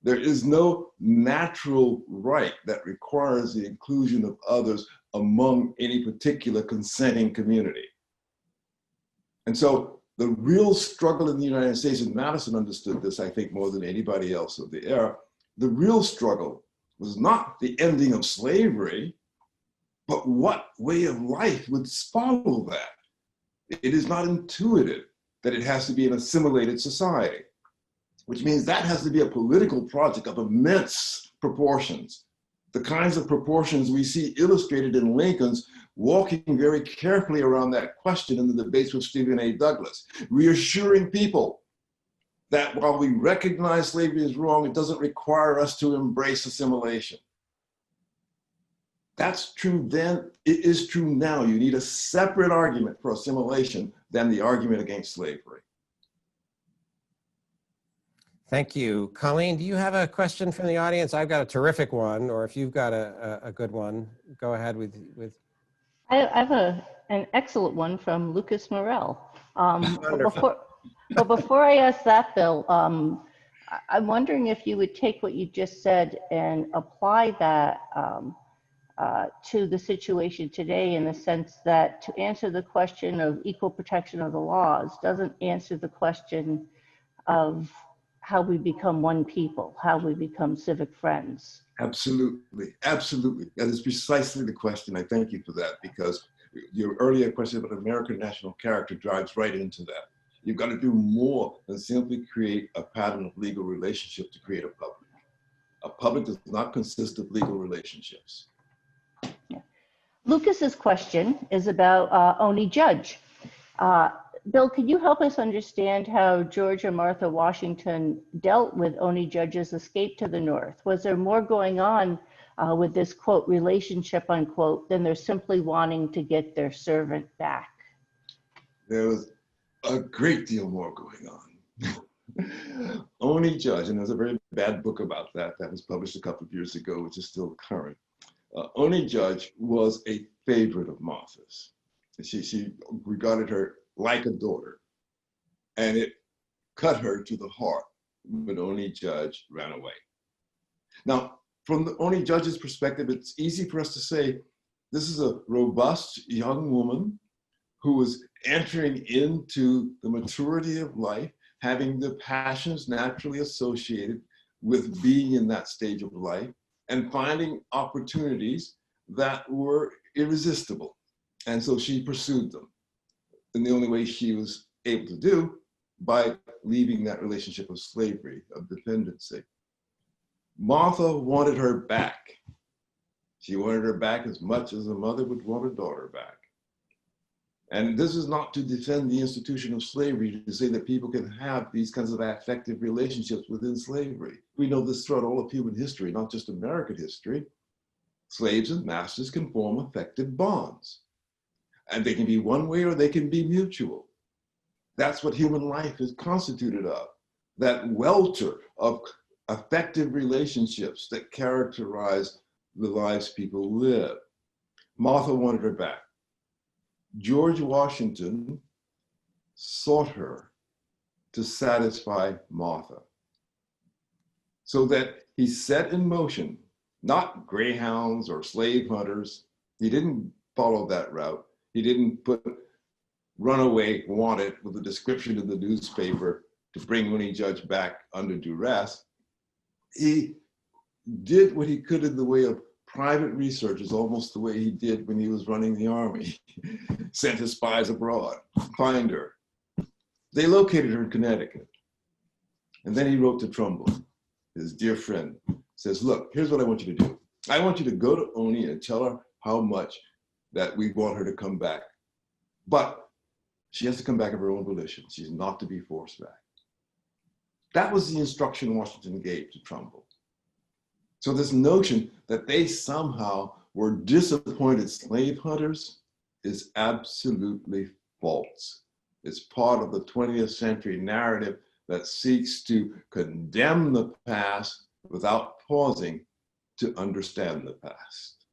There is no natural right that requires the inclusion of others among any particular consenting community. And so the real struggle in the United States, and Madison understood this, I think, more than anybody else of the era, the real struggle was not the ending of slavery, but what way of life would follow that? It is not intuitive that it has to be an assimilated society, which means that has to be a political project of immense proportions. The kinds of proportions we see illustrated in Lincoln's walking very carefully around that question in the debates with Stephen A. Douglas, reassuring people that while we recognize slavery is wrong, it doesn't require us to embrace assimilation. That's true then, it is true now. You need a separate argument for assimilation than the argument against slavery. Thank you. Colleen, do you have a question from the audience? I've got a terrific one, or if you've got a good one, go ahead with. I have an excellent one from Lucas Morel. But before I ask that, Bill, I'm wondering if you would take what you just said and apply that to the situation today, in the sense that to answer the question of equal protection of the laws doesn't answer the question of how we become one people, how we become civic friends. Absolutely, absolutely. That is precisely the question. I thank you for that, because your earlier question about American national character drives right into that. You've got to do more than simply create a pattern of legal relationship to create a public. A public does not consist of legal relationships. Yeah. Lucas's question is about Oney Judge. Bill, could you help us understand how George and Martha Washington dealt with Oney Judge's escape to the North? Was there more going on with this, quote, relationship, unquote, than they're simply wanting to get their servant back? There was a great deal more going on. Oney Judge, and there's a very bad book about that was published a couple of years ago, which is still current. Oney Judge was a favorite of Martha's. She regarded her like a daughter, and it cut her to the heart when Oney Judge ran away. Now, from the Oney Judge's perspective, it's easy for us to say, this is a robust young woman who was entering into the maturity of life, having the passions naturally associated with being in that stage of life, and finding opportunities that were irresistible. And so she pursued them in the only way she was able to do, by leaving that relationship of slavery, of dependency. Martha wanted her back. She wanted her back as much as a mother would want her daughter back. And this is not to defend the institution of slavery, to say that people can have these kinds of affective relationships within slavery. We know this throughout all of human history, not just American history. Slaves and masters can form affective bonds. And they can be one way or they can be mutual. That's what human life is constituted of. That welter of affective relationships that characterize the lives people live. Martha wanted her back. George Washington sought her to satisfy Martha, so that he set in motion, not greyhounds or slave hunters. He didn't follow that route. He didn't put runaway wanted with a description in the newspaper to bring Oney Judge back under duress. He did what he could in the way of private research, is almost the way he did when he was running the army. Sent his spies abroad, find her. They located her in Connecticut. And then he wrote to Trumbull, his dear friend, says, look, here's what I want you to do. I want you to go to Oney and tell her how much that we want her to come back. But she has to come back of her own volition. She's not to be forced back. That was the instruction Washington gave to Trumbull. So this notion that they somehow were disappointed slave hunters is absolutely false. It's part of the 20th century narrative that seeks to condemn the past without pausing to understand the past.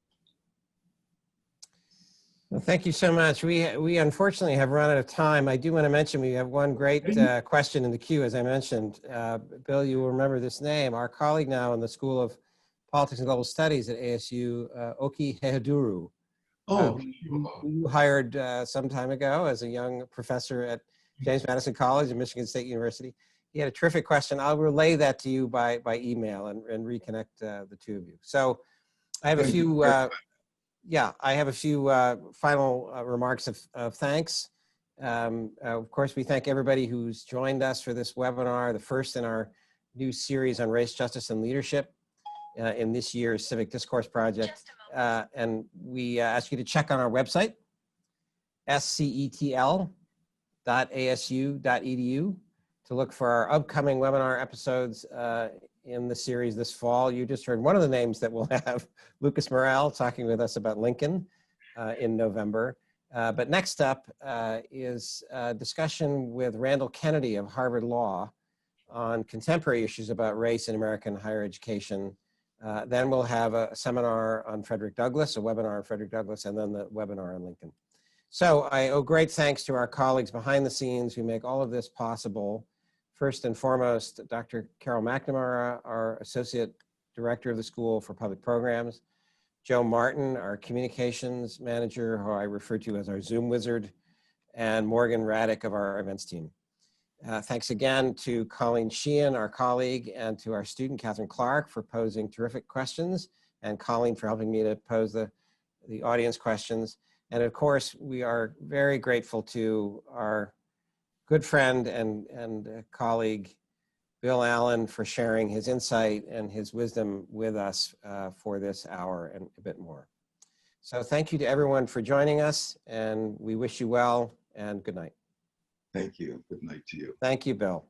Well, thank you so much. We unfortunately have run out of time. I do want to mention we have one great question in the queue, as I mentioned. Bill, you will remember this name. Our colleague now in the School of Politics and Global Studies at ASU, Oki Heheduru, Oh, who you hired some time ago as a young professor at James Madison College and Michigan State University. He had a terrific question. I'll relay that to you by email and reconnect the two of you. So I have a few, I have a few final remarks of thanks. Of course, we thank everybody who's joined us for this webinar, the first in our new series on race, justice, and leadership in this year's Civic Discourse Project. And we ask you to check on our website, scetl.asu.edu, to look for our upcoming webinar episodes in the series this fall. You just heard one of the names that we'll have, Lucas Morel, talking with us about Lincoln in November. But next up is a discussion with Randall Kennedy of Harvard Law on contemporary issues about race in American higher education. Then we'll have a seminar on Frederick Douglass, a webinar on Frederick Douglass, and then the webinar on Lincoln. So I owe great thanks to our colleagues behind the scenes who make all of this possible. First and foremost, Dr. Carol McNamara, our Associate Director of the School for Public Programs, Joe Martin, our Communications Manager, who I refer to as our Zoom wizard, and Morgan Raddick of our events team. Thanks again to Colleen Sheehan, our colleague, and to our student, Kathryn Clark, for posing terrific questions, and Colleen for helping me to pose the audience questions. And of course, we are very grateful to our good friend and colleague, Bill Allen, for sharing his insight and his wisdom with us for this hour and a bit more. So thank you to everyone for joining us, and we wish you well, and good night. thank you. Good night to you. Thank you, Bill.